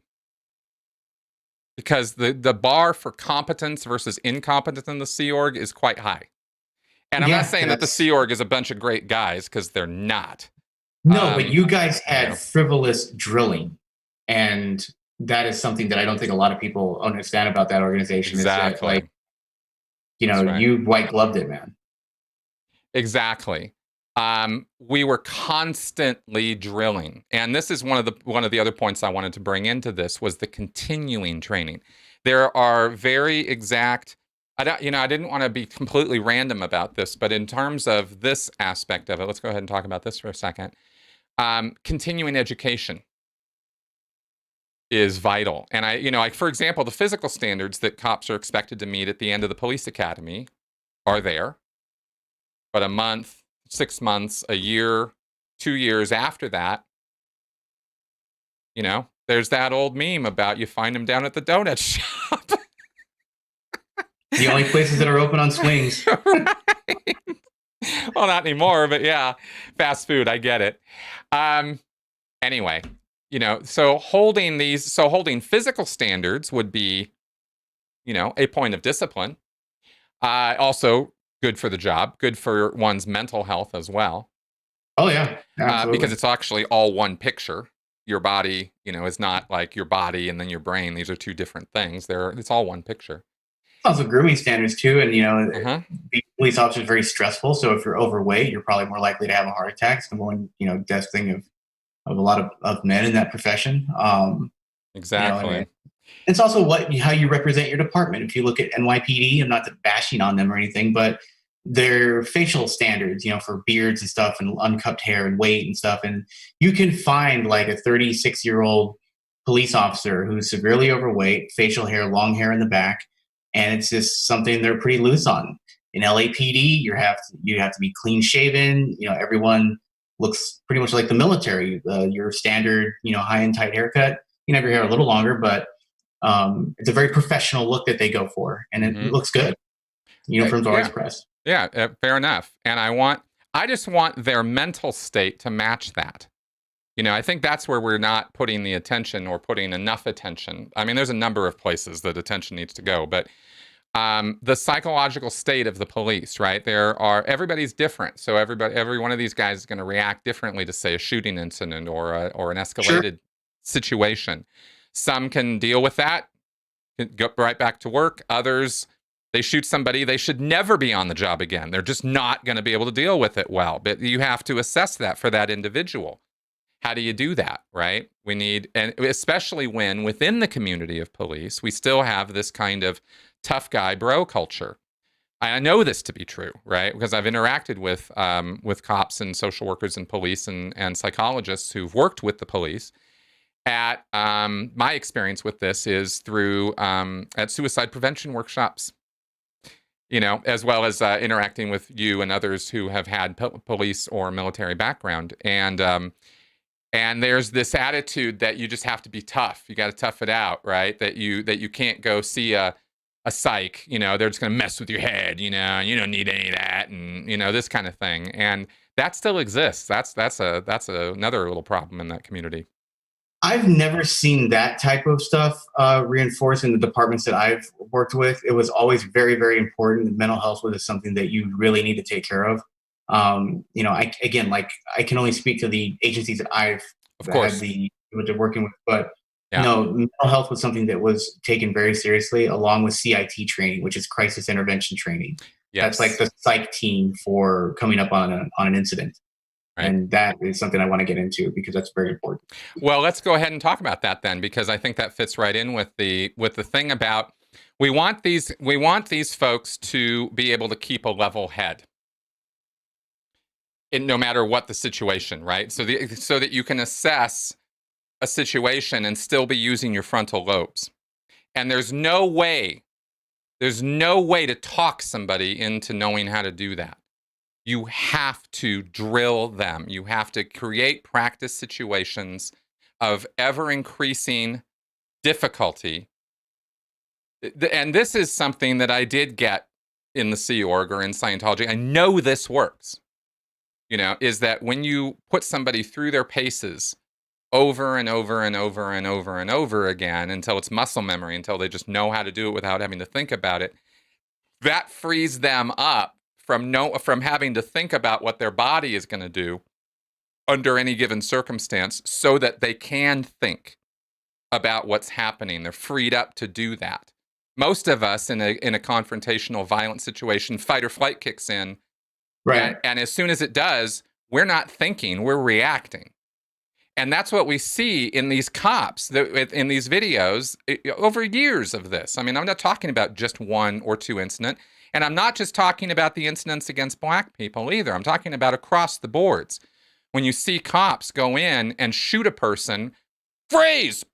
Because the bar for competence versus incompetence in the Sea Org is quite high. And I'm not saying that the Sea Org is a bunch of great guys, because they're not. No, but you guys had frivolous drilling, and that is something that I don't think a lot of people understand about that organization. Exactly. Is that, you white gloved it, man. Exactly. We were constantly drilling, and this is one of the other points I wanted to bring into this was the continuing training. There are very exact. I didn't want to be completely random about this, but in terms of this aspect of it, let's go ahead and talk about this for a second. Continuing education is vital. And for example, the physical standards that cops are expected to meet at the end of the police academy are there. But a month, 6 months, a year, 2 years after that, there's that old meme about you find them down at the donut shop. The only places that are open on swings. Right. Well, not anymore, but yeah, fast food, I get it. Anyway, so holding physical standards would be, a point of discipline. Also good for the job, good for one's mental health as well. Oh yeah, because it's actually all one picture. Your body, is not like your body and then your brain. These are two different things. It's all one picture. Also grooming standards too, and being a police officer is very stressful. So if you're overweight, you're probably more likely to have a heart attack. It's the one death thing of a lot of men in that profession. Exactly. It's also how you represent your department. If you look at NYPD, I'm not bashing on them or anything, but their facial standards, for beards and stuff and unkept hair and weight and stuff, and you can find like a 36-year-old police officer who's severely overweight, facial hair, long hair in the back, and it's just something they're pretty loose on. In LAPD, you have to be clean shaven. Everyone looks pretty much like the military. Your standard, high and tight haircut. You can have your hair a little longer, but it's a very professional look that they go for, and it looks good. Uniforms always pressed. Yeah, fair enough. And I just want their mental state to match that. I think that's where we're not putting the attention or putting enough attention. I mean, there's a number of places that attention needs to go, but the psychological state of the police, right? Everybody's different. So every one of these guys is going to react differently to, say, a shooting incident or an escalated situation. Some can deal with that, go right back to work. Others, they shoot somebody, they should never be on the job again. They're just not going to be able to deal with it well. But you have to assess that for that individual. How do you do that, right? And especially when within the community of police, we still have this kind of tough guy bro culture. I know this to be true, right? Because I've interacted with cops and social workers and police and psychologists who've worked with the police. My experience with this is through at suicide prevention workshops, as well as interacting with you and others who have had police or military background. And there's this attitude that you just have to be tough. You got to tough it out, right? That you can't go see a psych. They're just going to mess with your head, and you don't need any of that, and this kind of thing. And that still exists. That's another little problem in that community. I've never seen that type of stuff reinforced in the departments that I've worked with. It was always very, very important. Mental health was something that you really need to take care of. I can only speak to the agencies that I've had working with, but mental health was something that was taken very seriously, along with CIT training, which is crisis intervention training. Yes. That's like the psych team for coming up on an incident. Right. And that is something I want to get into because that's very important. Well, let's go ahead and talk about that then, because I think that fits right in with the thing about we want these folks to be able to keep a level head, no matter what the situation, right? So that you can assess a situation and still be using your frontal lobes. And there's no way to talk somebody into knowing how to do that. You have to drill them. You have to create practice situations of ever-increasing difficulty. And this is something that I did get in the Sea Org or in Scientology. I know this works, is that when you put somebody through their paces over and over and over and over and over again until it's muscle memory, until they just know how to do it without having to think about it, that frees them up from having to think about what their body is going to do under any given circumstance, so that they can think about what's happening. They're freed up to do that. Most of us in a confrontational, violent situation, fight or flight kicks in, right? And as soon as it does, we're not thinking, we're reacting. And that's what we see in these cops, in these videos, over years of this. I mean, I'm not talking about just one or two incidents. And I'm not just talking about the incidents against black people either. I'm talking about across the boards. When you see cops go in and shoot a person, freeze!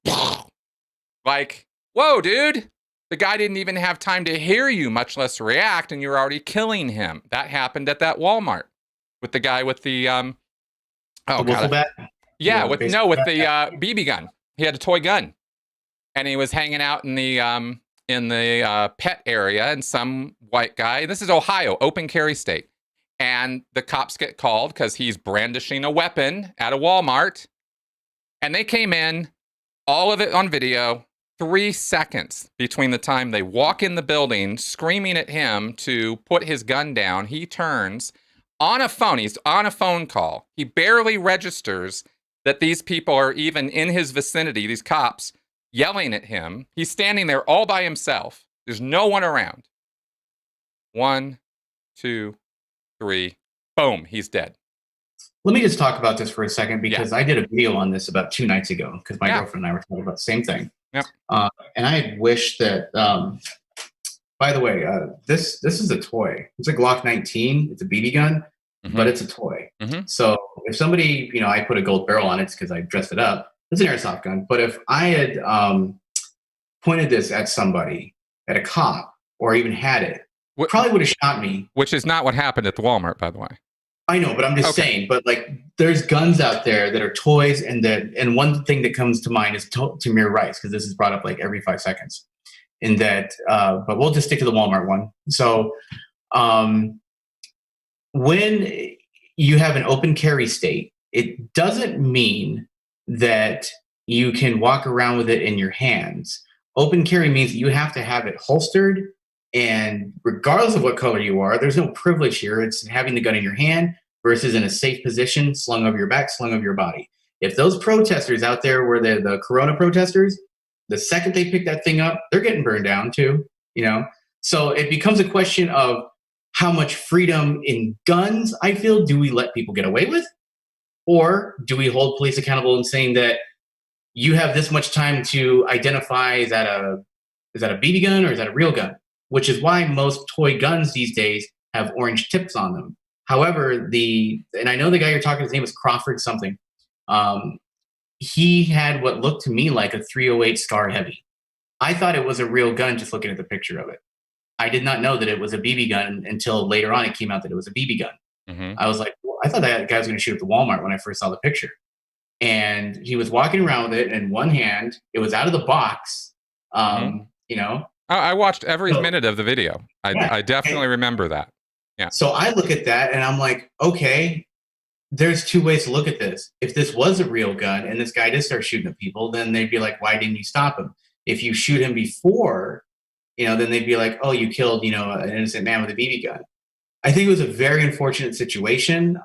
Like, whoa, dude. The guy didn't even have time to hear you, much less react, and you're already killing him. That happened at that Walmart with the guy with the wiffle bat? Yeah, with the BB gun. He had a toy gun, and he was hanging out in the pet area, and some white guy. This is Ohio, open carry state, and the cops get called because he's brandishing a weapon at a Walmart, and they came in, all of it on video. 3 seconds between the time they walk in the building, screaming at him to put his gun down. He turns on a phone. He's on a phone call. He barely registers that these people are even in his vicinity, these cops yelling at him. He's standing there all by himself. There's no one around. 1, 2, 3, boom, he's dead. Let me just talk about this for a second, because I did a video on this about 2 nights ago, because my girlfriend and I were talking about the same thing. Yeah. And I wish that, by the way, this is a toy. It's a Glock 19. It's a BB gun, but it's a toy. Mm-hmm. So if somebody, I put a gold barrel on it because I dressed it up. It's an airsoft gun. But if I had pointed this at somebody, at a cop, or even had it, probably would have shot me. Which is not what happened at the Walmart, by the way. I know, but I'm just saying. But like, there's guns out there that are toys, and one thing that comes to mind is Tamir Rice, because this is brought up like every 5 seconds. In that, but we'll just stick to the Walmart one. So, when you have an open carry state, it doesn't mean that you can walk around with it in your hands. Open carry means that you have to have it holstered, and regardless of what color you are, there's no privilege here. It's having the gun in your hand versus in a safe position, slung over your back, slung over your body. If those protesters out there were the Corona protesters, the second they pick that thing up, they're getting burned down too, you know? So it becomes a question of how much freedom in guns, I feel, do we let people get away with? Or do we hold police accountable in saying that you have this much time to identify, is that a BB gun or is that a real gun? Which is why most toy guns these days have orange tips on them. However, and I know the guy you're talking, his name was Crawford something. He had what looked to me like a 308 Scar Heavy. I thought it was a real gun just looking at the picture of it. I did not know that it was a BB gun until later on it came out that it was a BB gun. Mm-hmm. I was like, well, I thought that guy was going to shoot at the Walmart when I first saw the picture. And he was walking around with it in one hand. It was out of the box, you know. I watched every minute of the video. I definitely remember that. Yeah. So I look at that and I'm like, okay, there's two ways to look at this. If this was a real gun and this guy did start shooting at people, then they'd be like, why didn't you stop him? If you shoot him before, you know, then they'd be like, oh, you killed, you know, an innocent man with a BB gun. I think it was a very unfortunate situation.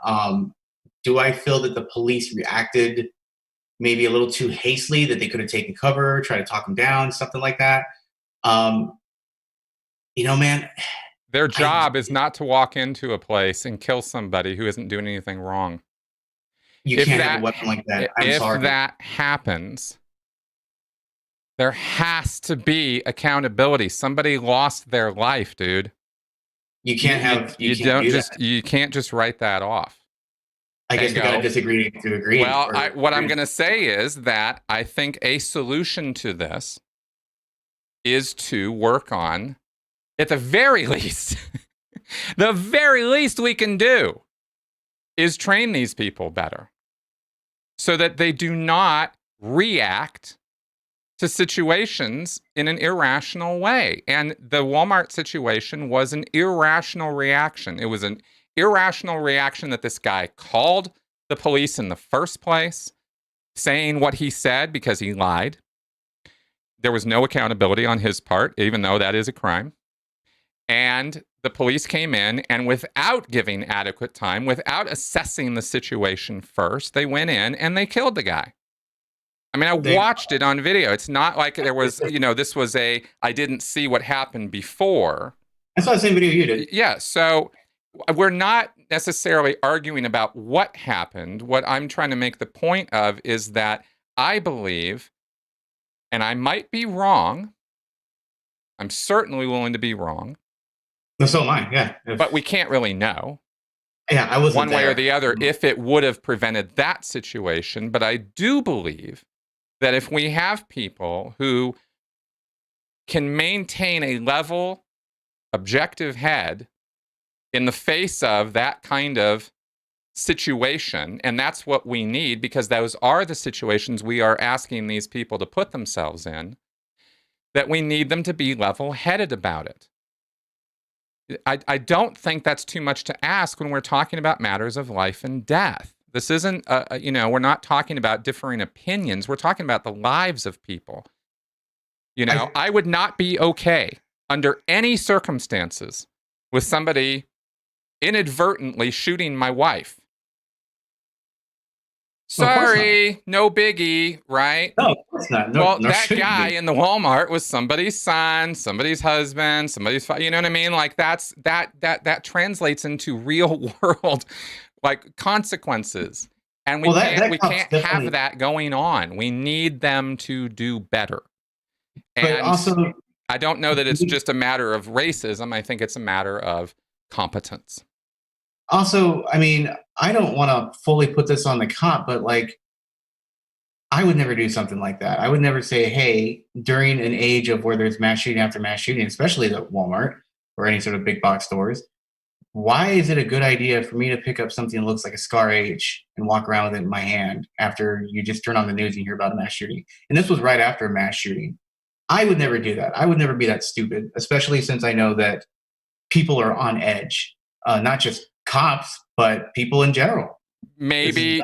Do I feel that the police reacted maybe a little too hastily, that they could have taken cover, try to talk him down, something like that? You know, man. Their job is not to walk into a place and kill somebody who isn't doing anything wrong. You can't have a weapon like that. I'm sorry. If that happens, there has to be accountability. Somebody lost their life, dude. You can't have. You can't just write that off. I guess we gotta disagree to agree. Well, what I'm going to say is that I think a solution to this is to work on, at the very least, the very least we can do is train these people better so that they do not react to situations in an irrational way. And the Walmart situation was an irrational reaction. It was an irrational reaction that this guy called the police in the first place, saying what he said because he lied. There was no accountability on his part, even though that is a crime. And the police came in, and without giving adequate time, without assessing the situation first, they went in and they killed the guy. I mean, I watched it on video. It's not like there was, you know, this was I didn't see what happened before. I saw the same video you did. Yeah, so we're not necessarily arguing about what happened. What I'm trying to make the point of is that I believe, and I might be wrong, I'm certainly willing to be wrong. No, so am I, yeah. But we can't really know. Yeah, I wasn't one way there. or the other if it would have prevented that situation. But I do believe that if we have people who can maintain a level, objective head in the face of that kind of situation, and that's what we need, because those are the situations we are asking these people to put themselves in, that we need them to be level-headed about it. I don't think that's too much to ask when we're talking about matters of life and death. This isn't, you know, we're not talking about differing opinions. We're talking about the lives of people. You know, I would not be okay under any circumstances with somebody inadvertently shooting my wife. Sorry, no biggie, right? No, of course not. No, well, no, that guy in the Walmart was somebody's son, somebody's husband, somebody's, you know what I mean? Like that translates into real world like consequences. And we can't have that going on. We need them to do better. And but also, I don't know that it's just a matter of racism. I think it's a matter of competence. Also, I mean, I don't want to fully put this on the cop, but like, I would never do something like that. I would never say, hey, during an age of where there's mass shooting after mass shooting, especially at Walmart or any sort of big box stores, why is it a good idea for me to pick up something that looks like a Scar H and walk around with it in my hand after you just turn on the news and you hear about a mass shooting? And this was right after a mass shooting. I would never do that. I would never be that stupid, especially since I know that people are on edge, not just cops, but people in general. Maybe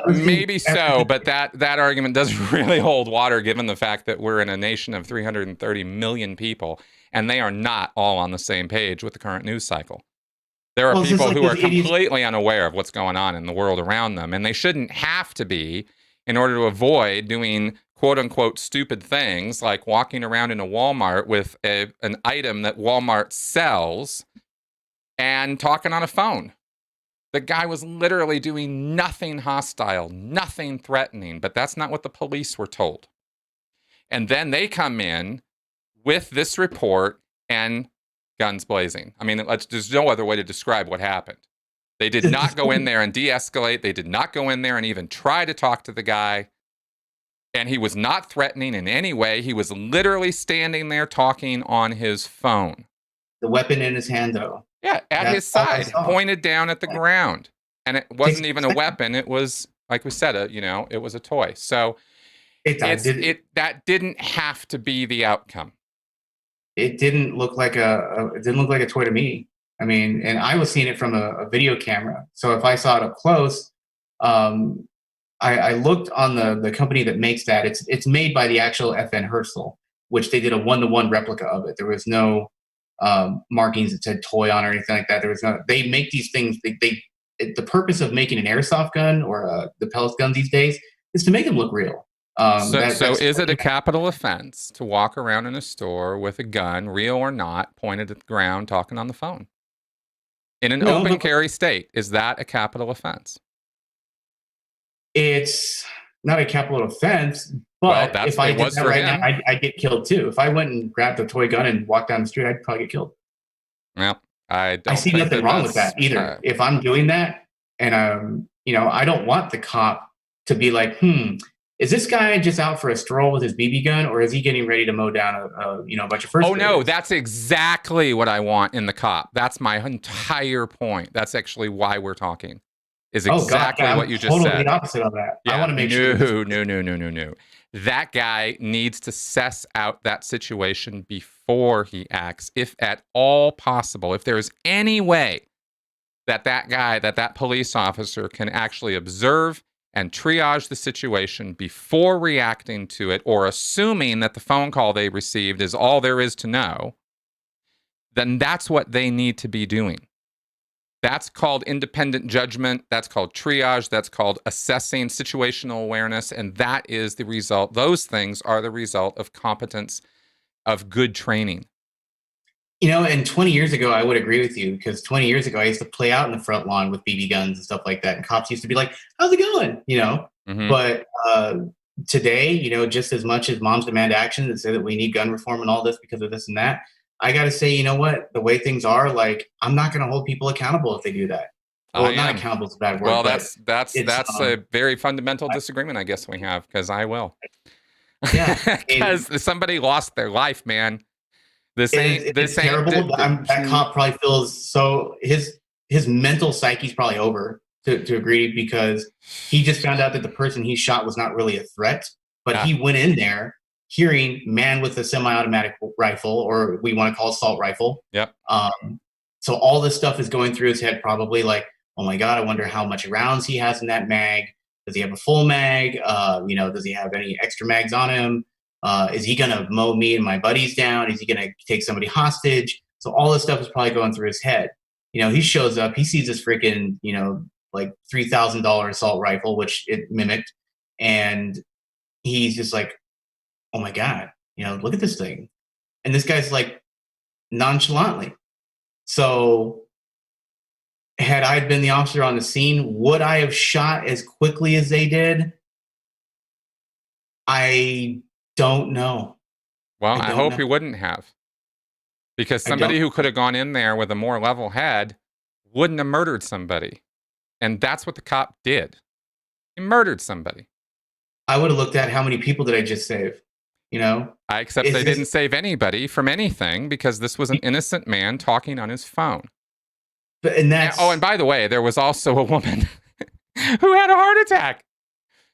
so, but that argument doesn't really hold water given the fact that we're in a nation of 330 million people, and they are not all on the same page with the current news cycle. There are people who are completely unaware of what's going on in the world around them, and they shouldn't have to be in order to avoid doing quote-unquote stupid things like walking around in a Walmart with an item that Walmart sells and talking on a phone. The guy was literally doing nothing hostile, nothing threatening, but that's not what the police were told. And then they come in with this report and guns blazing. I mean, there's no other way to describe what happened. They did not go in there and de-escalate. They did not go in there and even try to talk to the guy. And he was not threatening in any way. He was literally standing there talking on his phone. The weapon in his hand, though. Yeah, at his side, pointed down at the ground. And it wasn't even a weapon. It was, like we said, it was a toy. So that didn't have to be the outcome. It didn't look like a toy to me. I mean, and I was seeing it from a video camera. So if I saw it up close, I looked on the company that makes that. It's made by the actual FN Herschel, which they did a 1-to-1 replica of it. There was no markings that said toy on or anything like that. There was no. They make these things. The purpose of making an airsoft gun or the pellet gun these days is to make them look real. So is it a capital offense to walk around in a store with a gun, real or not, pointed at the ground, talking on the phone? In an open carry state, is that a capital offense? It's not a capital offense, but if I did that right now, I'd get killed too. If I went and grabbed a toy gun and walked down the street, I'd probably get killed. Well, I see nothing wrong with that either. If I'm doing that, and I don't want the cop to be like, is this guy just out for a stroll with his BB gun, or is he getting ready to mow down a bunch of first? Oh no, that's exactly what I want in the cop. That's my entire point. That's actually why we're talking. Is exactly what you just said. Totally the opposite of that. Yeah, I want to make sure. No. That guy needs to suss out that situation before he acts, if at all possible. If there is any way that police officer can actually observe and triage the situation before reacting to it, or assuming that the phone call they received is all there is to know, then that's what they need to be doing. That's called independent judgment. That's called triage. That's called assessing situational awareness. And that is the result. Those things are the result of competence, of good training. And 20 years ago, I would agree with you, because 20 years ago, I used to play out in the front lawn with BB guns and stuff like that. And cops used to be like, how's it going? Mm-hmm. But today, just as much as moms demand action and say that we need gun reform and all this because of this and that, I got to say, you know what? The way things are, like, I'm not going to hold people accountable if they do that. Well, not accountable is a bad word. Well, that's a very fundamental disagreement, I guess we have, because I will. Yeah. Because somebody lost their life, man. This ain't terrible. That cop probably feels so his mental psyche's probably over to agree, because he just found out that the person he shot was not really a threat, but he went in there hearing man with a semi-automatic rifle, or we want to call assault rifle. Yep. So all this stuff is going through his head, probably like, oh my God, I wonder how much rounds he has in that mag. Does he have a full mag? Does he have any extra mags on him? Is he going to mow me and my buddies down? Is he going to take somebody hostage? So all this stuff is probably going through his head. He shows up, he sees this freaking, like $3,000 assault rifle, which it mimicked. And he's just like, oh my God, look at this thing. And this guy's like nonchalantly. So had I been the officer on the scene, would I have shot as quickly as they did? I don't know. Well, I hope you wouldn't have. Because somebody who could have gone in there with a more level head wouldn't have murdered somebody. And that's what the cop did. He murdered somebody. I would have looked at how many people did I just save? You know, Except it's they didn't just, save anybody from anything because this was an innocent man talking on his phone. and And that's by the way, there was also a woman who had a heart attack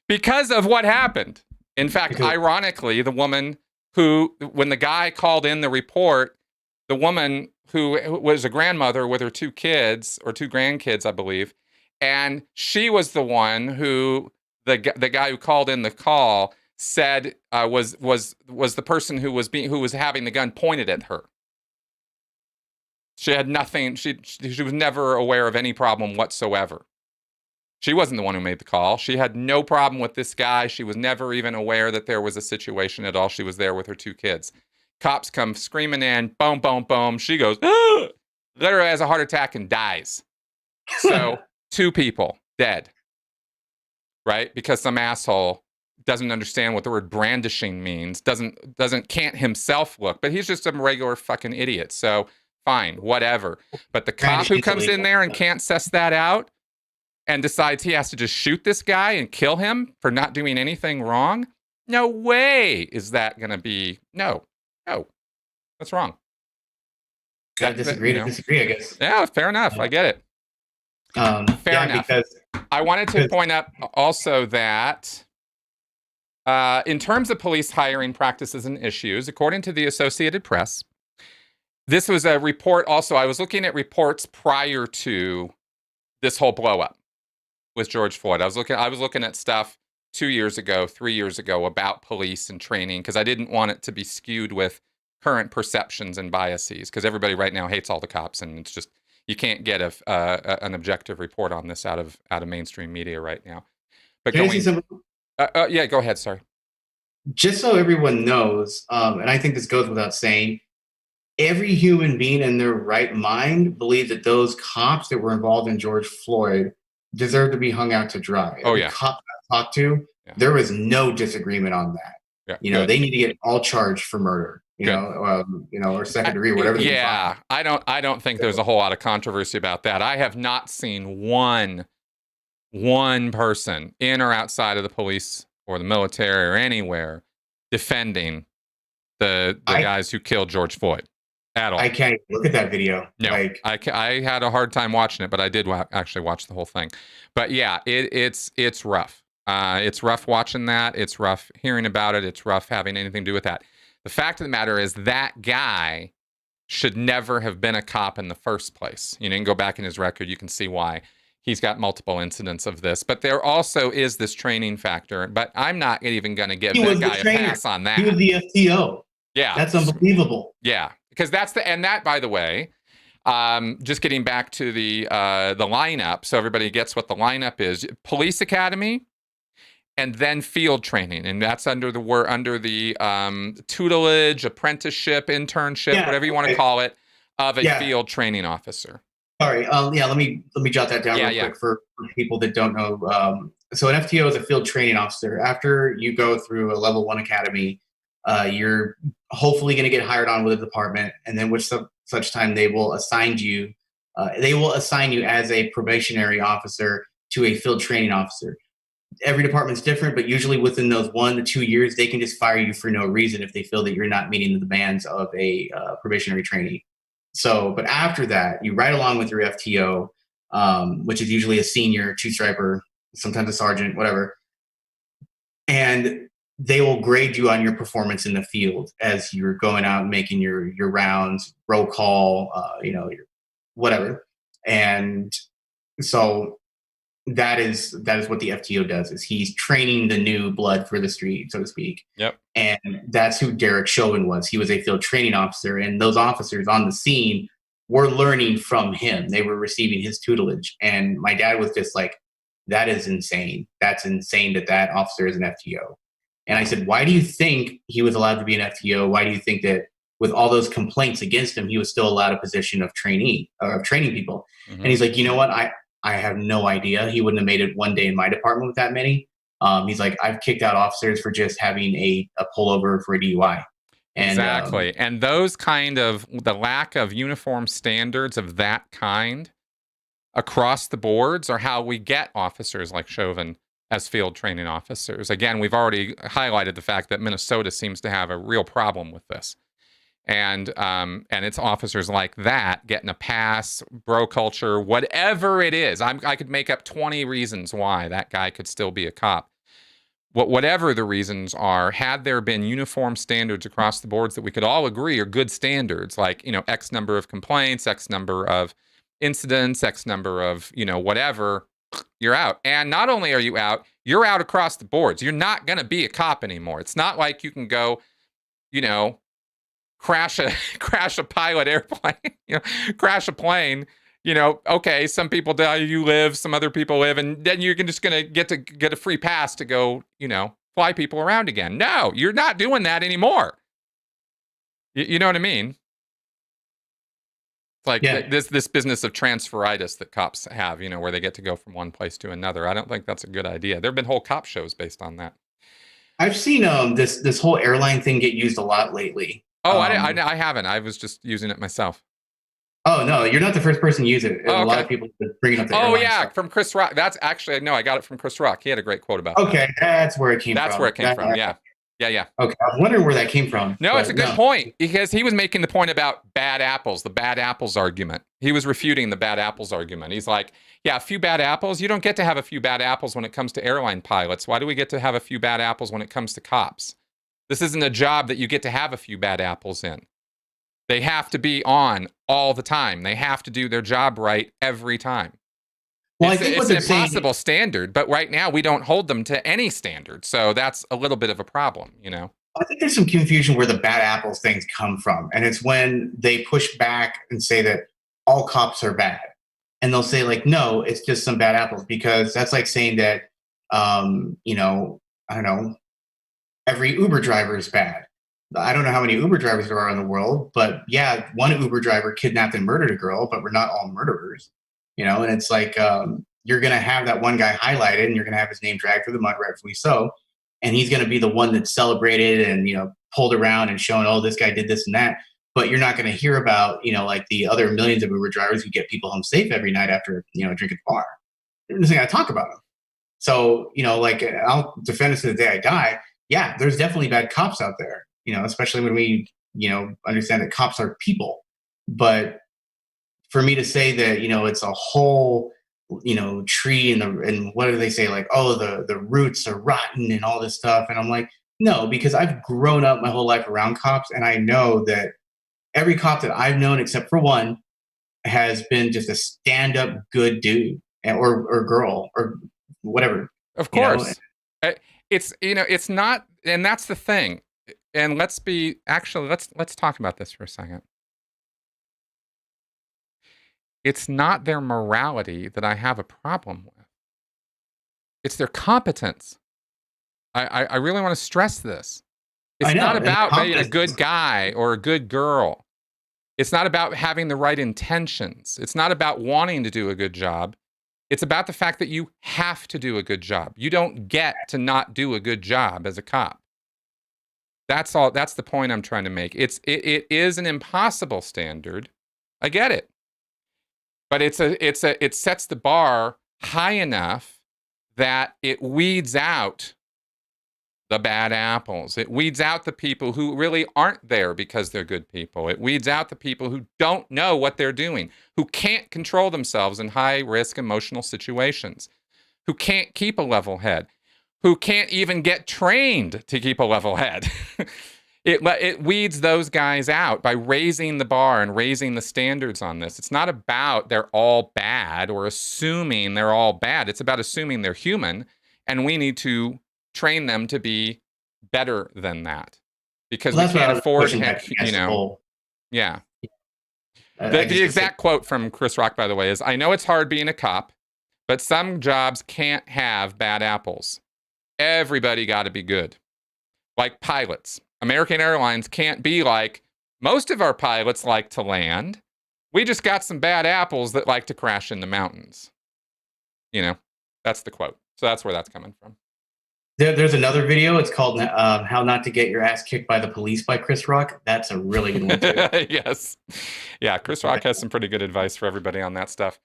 because of what happened. In fact, because ironically, the woman who, when the guy called in the report, the woman who was a grandmother with her two kids or two grandkids, I believe, and she was the one who the guy who called in the call said was the person who was having the gun pointed at her. She had nothing. She was never aware of any problem whatsoever. She wasn't the one who made the call. She had no problem with this guy. She was never even aware that there was a situation at all. She was there with her two kids. Cops come screaming in, boom, boom, boom. She goes, ah! Literally has a heart attack and dies. So 2 people dead, right? Because some asshole doesn't understand what the word brandishing means, can't himself look, but he's just a regular fucking idiot. So fine, whatever. But the cop who comes in there and can't suss that out and decides he has to just shoot this guy and kill him for not doing anything wrong, no way is that going to be, no, that's wrong. gotta disagree to disagree, I guess. Yeah, fair enough. I get it. Fair enough. Because I wanted to point out also that in terms of police hiring practices and issues, according to the Associated Press, this was a report also. I was looking at reports prior to this whole blow up with George Floyd. I was looking at stuff 2 years ago, 3 years ago about police and training because I didn't want it to be skewed with current perceptions and biases because everybody right now hates all the cops and it's just you can't get an objective report on this out of mainstream media right now. But can I say something? Yeah, go ahead. Sorry. Just so everyone knows, and I think this goes without saying, every human being in their right mind believes that those cops that were involved in George Floyd deserve to be hung out to dry. Oh, Every yeah. cop I talked to, there was no disagreement on that. Yeah, you know, they need to get all charged for murder. You know, or second degree, whatever. Yeah, I don't think there's a whole lot of controversy about that. I have not seen one person in or outside of the police or the military or anywhere defending the guys who killed George Floyd at all. I can't look at that video. No, I had a hard time watching it, but I did actually watch the whole thing. But yeah, it's rough. It's rough watching that. It's rough hearing about it. It's rough having anything to do with that. The fact of the matter is that guy should never have been a cop in the first place. You can go back in his record. You can see why. He's got multiple incidents of this. But there also is this training factor. But I'm not even going to give that guy a pass on that. He was the FTO. Yeah. That's unbelievable. Yeah. Because and that, by the way, just getting back to the lineup so everybody gets what the lineup is. Police Academy, and then field training, and that's under the tutelage, apprenticeship, internship, whatever you want to call it, of a field training officer. Sorry, let me jot that down real quick for people that don't know. So an FTO is a field training officer. After you go through a level 1 academy, you're hopefully going to get hired on with a department, and then with such time they will assign you as a probationary officer to a field training officer. Every department's different, but usually within those 1 to 2 years, they can just fire you for no reason if they feel that you're not meeting the demands of a probationary trainee. So, but after that, you ride along with your FTO, which is usually a senior, 2-striper, sometimes a sergeant, whatever. And they will grade you on your performance in the field as you're going out and making your rounds, roll call, your whatever. And so that is what the FTO does, is he's training the new blood for the street, so to speak. Yep. And that's who Derek Chauvin was. He was a field training officer, and those officers on the scene were learning from him. They were receiving his tutelage. And my dad was just like, that is insane. That's insane that officer is an FTO. And I said, why do you think he was allowed to be an FTO? Why do you think that with all those complaints against him, he was still allowed a position of training people? Mm-hmm. And he's like, you know what? I have no idea. He wouldn't have made it one day in my department with that many. He's like, I've kicked out officers for just having a pullover for a DUI. And, exactly. And those kind of, the lack of uniform standards of that kind across the boards are how we get officers like Chauvin as field training officers. Again, we've already highlighted the fact that Minnesota seems to have a real problem with this. And it's officers like that getting a pass, bro culture, whatever it is. I could make up 20 reasons why that guy could still be a cop. Whatever the reasons are, had there been uniform standards across the boards that we could all agree are good standards, like, X number of complaints, X number of incidents, X number of, whatever, you're out. And not only are you out, you're out across the boards. You're not going to be a cop anymore. It's not like you can go, crash a pilot airplane, crash a plane. Okay, some people die, you live, some other people live, and then you're just going to get a free pass to go, fly people around again. No, you're not doing that anymore. You know what I mean? It's like this business of transferitis that cops have, where they get to go from one place to another. I don't think that's a good idea. There have been whole cop shows based on that. I've seen this whole airline thing get used a lot lately. Oh, I haven't. I was just using it myself. Oh, no, you're not the first person to use it. A lot of people bring up the Oh, yeah, stuff. from Chris Rock. That's actually, no, I got it from Chris Rock. He had a great quote about that. Okay, that's where it came from. That's where it came from, yeah. Yeah. Okay, I was wondering where that came from. No, it's a good point, because he was making the point about bad apples, the bad apples argument. He was refuting the bad apples argument. He's like, yeah, a few bad apples. You don't get to have a few bad apples when it comes to airline pilots. Why do we get to have a few bad apples when it comes to cops? This isn't a job that you get to have a few bad apples in. They have to be on all the time. They have to do their job right every time. Well, it's an impossible standard, but right now we don't hold them to any standard. So that's a little bit of a problem, I think there's some confusion where the bad apples things come from. And it's when they push back and say that all cops are bad. And they'll say, like, no, it's just some bad apples, because that's like saying that, I don't know, every Uber driver is bad. I don't know how many Uber drivers there are in the world, but yeah, one Uber driver kidnapped and murdered a girl, but we're not all murderers, and it's like, you're going to have that one guy highlighted, and you're going to have his name dragged through the mud, rightfully so. And he's going to be the one that's celebrated and, pulled around and shown, oh, this guy did this and that. But you're not going to hear about, like the other millions of Uber drivers who get people home safe every night after, a drink at the bar. You're just going to talk about them. So, like, I'll defend it to the day I die. Yeah, there's definitely bad cops out there. Especially when we, understand that cops are people. But for me to say that, it's a whole, tree and what do they say? Like, oh, the roots are rotten and all this stuff. And I'm like, no, because I've grown up my whole life around cops. And I know that every cop that I've known, except for one, has been just a stand-up good dude or girl or whatever. Of course. It's not, and that's the thing. And let's talk about this for a second. It's not their morality that I have a problem with. It's their competence. I really want to stress this. It's not about being a good guy or a good girl. It's not about having the right intentions. It's not about wanting to do a good job. It's about the fact that you have to do a good job. You don't get to not do a good job as a cop. That's all. That's the point I'm trying to make. It is an impossible standard. I get it, but it sets the bar high enough that it weeds out the bad apples. It weeds out the people who really aren't there because they're good people. It weeds out the people who don't know what they're doing, who can't control themselves in high risk emotional situations, who can't keep a level head, who can't even get trained to keep a level head. It weeds those guys out by raising the bar and raising the standards on this. It's not about they're all bad or assuming they're all bad. It's about assuming they're human, and we need to train them to be better than that, because we can't afford to, yeah. The exact quote from Chris Rock, by the way, is, "I know it's hard being a cop, but some jobs can't have bad apples. Everybody got to be good. Like pilots. American Airlines can't be like, most of our pilots like to land. We just got some bad apples that like to crash in the mountains." That's the quote. So that's where that's coming from. There's another video. It's called How Not to Get Your Ass Kicked by the Police by Chris Rock. That's a really good one, too. Yes. Yeah, Chris Rock has some pretty good advice for everybody on that stuff.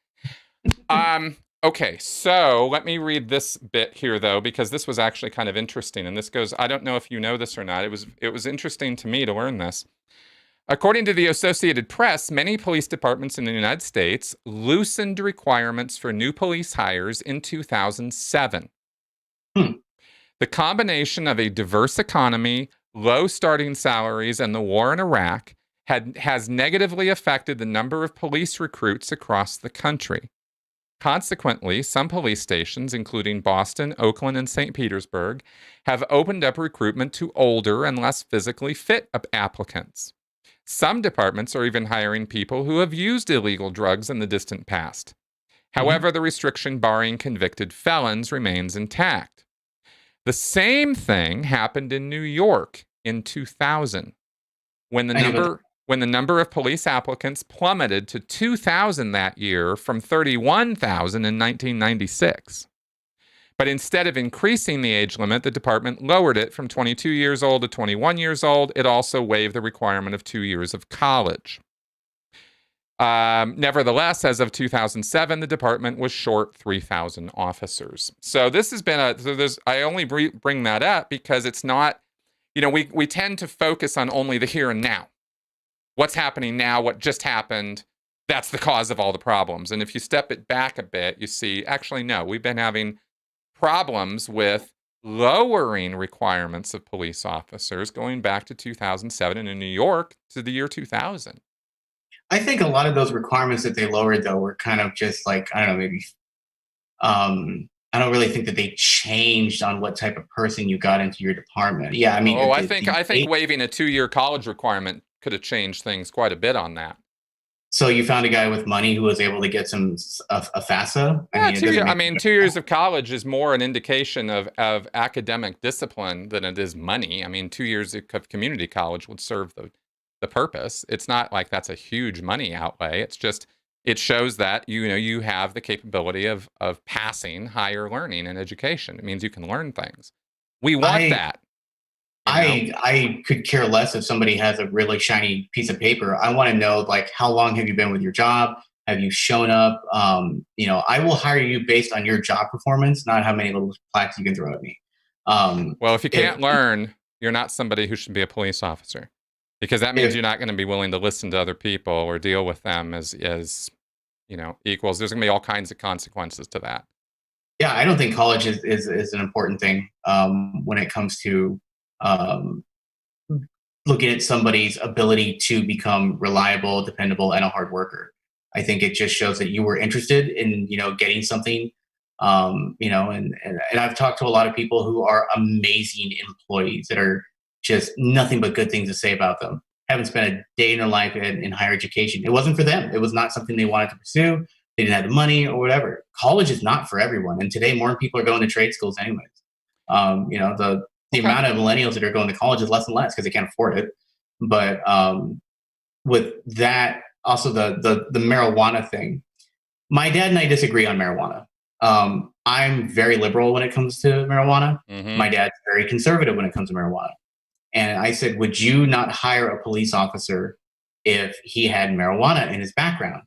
Okay, so let me read this bit here though, because this was actually kind of interesting. And this goes, I don't know if you know this or not. It was interesting to me to learn this. According to the Associated Press, many police departments in the United States loosened requirements for new police hires in 2007. Hmm. The combination of a diverse economy, low starting salaries, and the war in Iraq has negatively affected the number of police recruits across the country. Consequently, some police stations, including Boston, Oakland, and St. Petersburg, have opened up recruitment to older and less physically fit applicants. Some departments are even hiring people who have used illegal drugs in the distant past. However, the restriction barring convicted felons remains intact. The same thing happened in New York in 2000, when the number of police applicants plummeted to 2,000 that year from 31,000 in 1996. But instead of increasing the age limit, the department lowered it from 22 years old to 21 years old. It also waived the requirement of 2 years of college. Nevertheless, as of 2007, the department was short 3,000 officers. So this has been I only bring that up because it's not, we tend to focus on only the here and now. What's happening now, what just happened, that's the cause of all the problems. And if you step it back a bit, you see, actually, no, we've been having problems with lowering requirements of police officers going back to 2007 and in New York to the year 2000. I think a lot of those requirements that they lowered, though, were kind of just like, I don't know, maybe, I don't really think that they changed on what type of person you got into your department. Yeah, I mean, I think waiving a 2-year college requirement could have changed things quite a bit on that. So you found a guy with money who was able to get a FAFSA? Yeah, 2 years of college is more an indication of academic discipline than it is money. I mean, 2 years of community college would serve the purpose. It's not like that's a huge money outlay. It's just, it shows that you have the capability of passing higher learning and education. It means you can learn things. We want that. I could care less if somebody has a really shiny piece of paper. I want to know, like, how long have you been with your job? Have you shown up? I will hire you based on your job performance, not how many little plaques you can throw at me. Well, if you can't learn, you're not somebody who should be a police officer, because that means you're not going to be willing to listen to other people or deal with them as equals. There's going to be all kinds of consequences to that. Yeah, I don't think college is an important thing when it comes to looking at somebody's ability to become reliable, dependable, and a hard worker. I think it just shows that you were interested in, getting something, and I've talked to a lot of people who are amazing employees that are just nothing but good things to say about them. Haven't spent a day in their life in higher education. It wasn't for them. It was not something they wanted to pursue. They didn't have the money or whatever. College is not for everyone. And today more people are going to trade schools anyways. The amount of millennials that are going to college is less and less because they can't afford it. But with that, also the marijuana thing, my dad and I disagree on marijuana. I'm very liberal when it comes to marijuana. Mm-hmm. My dad's very conservative when it comes to marijuana. And I said, would you not hire a police officer if he had marijuana in his background?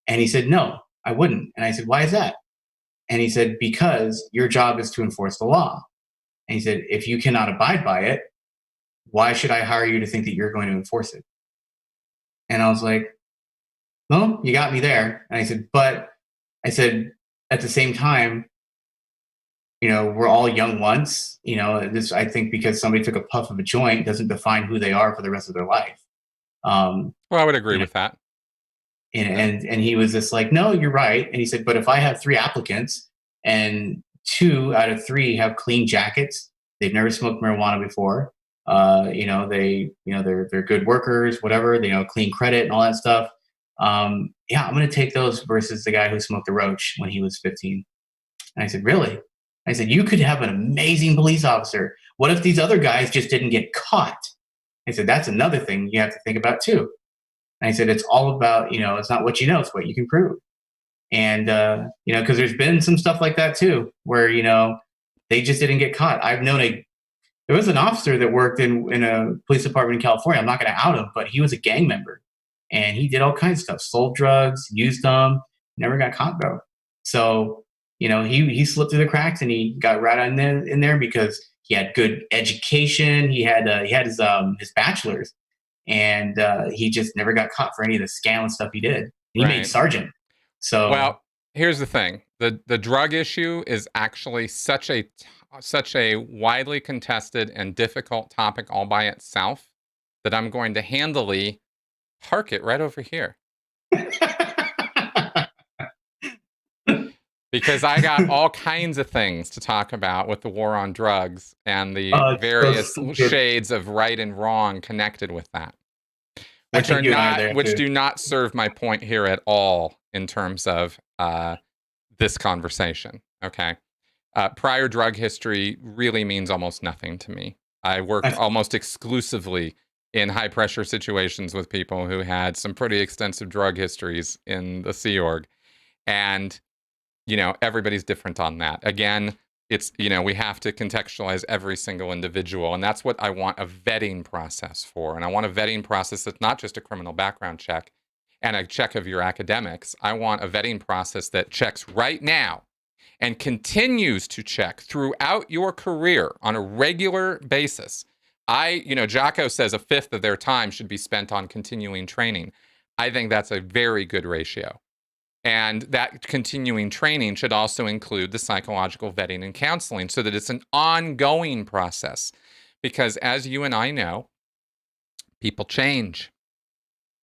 And he said, no, I wouldn't. And I said, why is that? And he said, because your job is to enforce the law. And he said, if you cannot abide by it, why should I hire you to think that you're going to enforce it? And I was like, well, you got me there. And I said, at the same time, we're all young once. I think because somebody took a puff of a joint doesn't define who they are for the rest of their life. Well, I would agree with that. And he was just like, no, you're right. And he said, but if I have 3 applicants and 2 out of 3 have clean jackets, they've never smoked marijuana before. They're good workers, whatever, clean credit and all that stuff. I'm going to take those versus the guy who smoked a roach when he was 15. And I said, really? I said, you could have an amazing police officer. What if these other guys just didn't get caught? I said, that's another thing you have to think about too. And I said, it's all about, it's not what you know, it's what you can prove. And, because there's been some stuff like that too, where, they just didn't get caught. There was an officer that worked in a police department in California. I'm not going to out him, but he was a gang member and he did all kinds of stuff, sold drugs, used them, never got caught though. So he slipped through the cracks and he got right in there because he had good education. He had his bachelor's, and he just never got caught for any of the scandalous stuff he did. He made Right. sergeant. So Well, here's the thing. The drug issue is actually such a widely contested and difficult topic all by itself that I'm going to handily park it right over here. Because I got all kinds of things to talk about with the war on drugs and the various shades of right and wrong connected with that, which do not serve my point here at all in terms of this conversation. Okay, prior drug history really means almost nothing to me. I worked almost exclusively in high pressure situations with people who had some pretty extensive drug histories in the Sea Org, and everybody's different on that. Again, it's, we have to contextualize every single individual. And that's what I want a vetting process for. And I want a vetting process that's not just a criminal background check and a check of your academics. I want a vetting process that checks right now and continues to check throughout your career on a regular basis. Jocko says 1/5 of their time should be spent on continuing training. I think that's a very good ratio. And that continuing training should also include the psychological vetting and counseling so that it's an ongoing process. Because as you and I know, people change.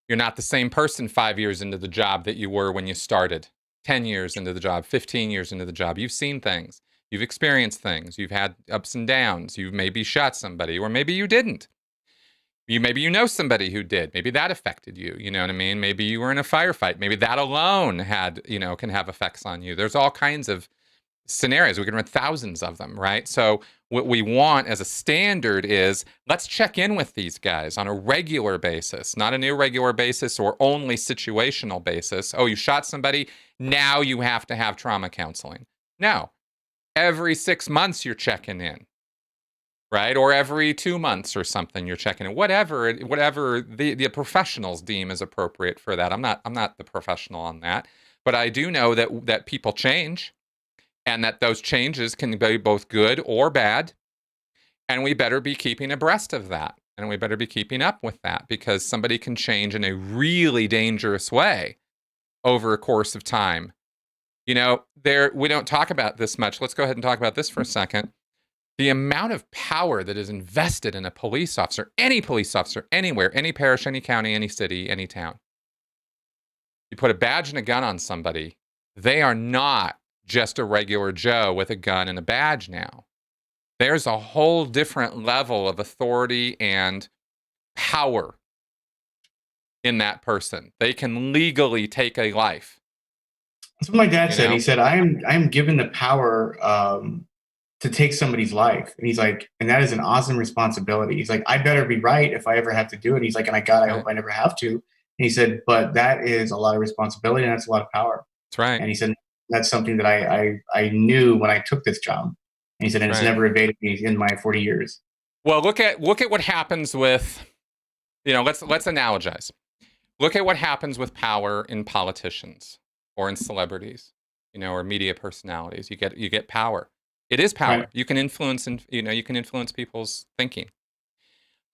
You're not the same person 5 years into the job that you were when you started, 10 years into the job, 15 years into the job. You've seen things. You've experienced things. You've had ups and downs. You've maybe shot somebody, or maybe you didn't. Maybe you know somebody who did. Maybe that affected you. You know what I mean? Maybe you were in a firefight. Maybe that alone can have effects on you. There's all kinds of scenarios. We can run thousands of them, right? So what we want as a standard is let's check in with these guys on a regular basis, not an irregular basis or only situational basis. Oh, you shot somebody. Now you have to have trauma counseling. No, every 6 months you're checking in. Right? Or every 2 months or something, you're checking it. Whatever the professionals deem is appropriate for that. I'm not the professional on that, but I do know that people change, and that those changes can be both good or bad, and we better be keeping abreast of that, and we better be keeping up with that, because somebody can change in a really dangerous way over a course of time. We don't talk about this much. Let's go ahead and talk about this for a second. The amount of power that is invested in a police officer, any police officer, anywhere, any parish, any county, any city, any town. You put a badge and a gun on somebody, they are not just a regular Joe with a gun and a badge now. There's a whole different level of authority and power in that person. They can legally take a life. That's what my dad said. He said, I am given the power to take somebody's life. And he's like, and that is an awesome responsibility. He's like, I better be right if I ever have to do it. He's like, and I hope I never have to. And he said, but that is a lot of responsibility and that's a lot of power. That's right. And he said, that's something that I knew when I took this job. And he said, and it's never evaded me in my 40 years. Well, look at what happens with, let's analogize. Look at what happens with power in politicians or in celebrities, or media personalities. You get power. It is power. Right. You can influence, and you can influence people's thinking.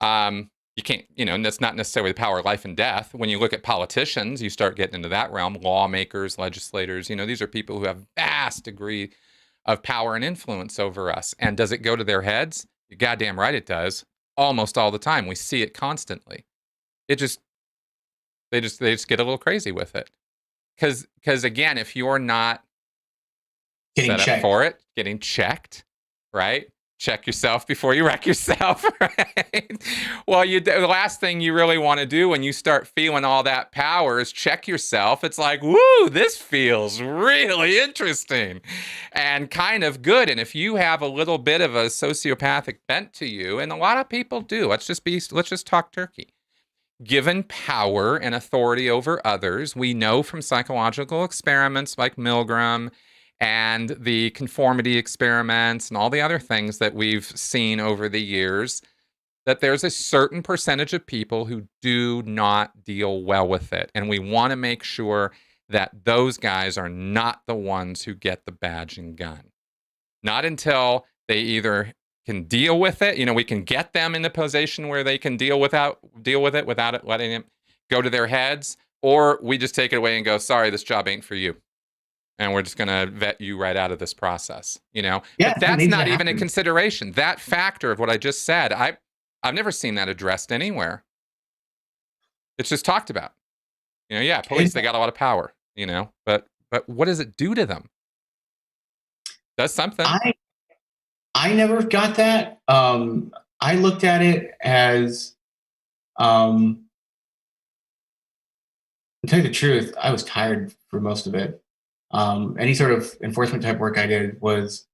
You can't, and that's not necessarily the power of life and death. When you look at politicians, you start getting into that realm. Lawmakers, legislators, these are people who have vast degree of power and influence over us. And does it go to their heads? You're goddamn right it does. Almost all the time. We see it constantly. They just get a little crazy with it. Because again, if you're not getting set up for it, getting checked, right? Check yourself before you wreck yourself, right? Well, the last thing you really want to do when you start feeling all that power is check yourself. It's like, woo, this feels really interesting and kind of good. And if you have a little bit of a sociopathic bent to you, and a lot of people do, let's just talk turkey. Given power and authority over others, we know from psychological experiments like Milgram and the conformity experiments and all the other things that we've seen over the years, that there's a certain percentage of people who do not deal well with it. And we want to make sure that those guys are not the ones who get the badge and gun. Not until they either can deal with it, we can get them in a position where they can deal with it without it letting it go to their heads, or we just take it away and go, sorry, this job ain't for you. And we're just going to vet you right out of this process, Yeah, but that's not even a consideration. That factor of what I just said, I've never seen that addressed anywhere. It's just talked about. Police, they got a lot of power, but what does it do to them? Does something. I never got that. I looked at it as, to tell you the truth, I was tired for most of it. Any sort of enforcement type work I did was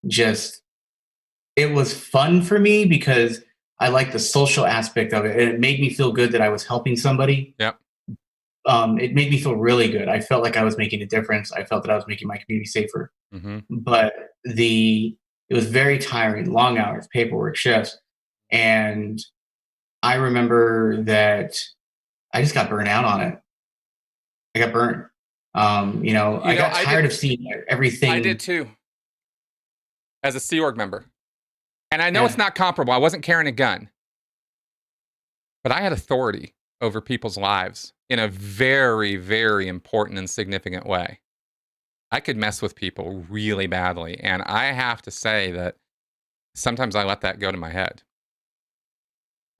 it was fun for me because I liked the social aspect of it. And it made me feel good that I was helping somebody. Yep. It made me feel really good. I felt like I was making a difference. I felt that I was making my community safer. Mm-hmm. But it was very tiring, long hours, paperwork, shifts. And I remember that I just got burnt out on it. I got burned. I got tired of seeing everything. I did too, as a Sea Org member. And I know it's not comparable. I wasn't carrying a gun. But I had authority over people's lives in a very, very important and significant way. I could mess with people really badly. And I have to say that sometimes I let that go to my head.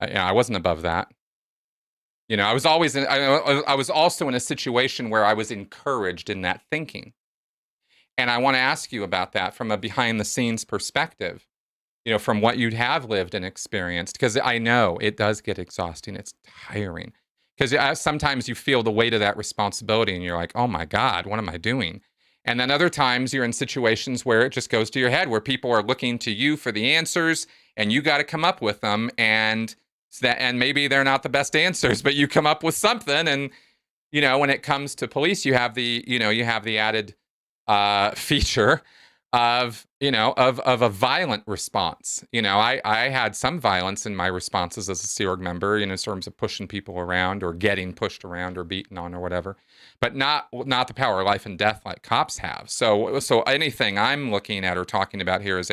I wasn't above that. I was always I was also in a situation where I was encouraged in that thinking. And I want to ask you about that from a behind the scenes perspective, from what you'd have lived and experienced, because I know it does get exhausting. It's tiring because sometimes you feel the weight of that responsibility and you're like, oh my God, what am I doing? And then other times you're in situations where it just goes to your head, where people are looking to you for the answers and you got to come up with them. And maybe they're not the best answers, but you come up with something. And, when it comes to police, you have the added feature of a violent response. I had some violence in my responses as a Sea Org member, in terms of pushing people around or getting pushed around or beaten on or whatever, but not the power of life and death like cops have. So anything I'm looking at or talking about here is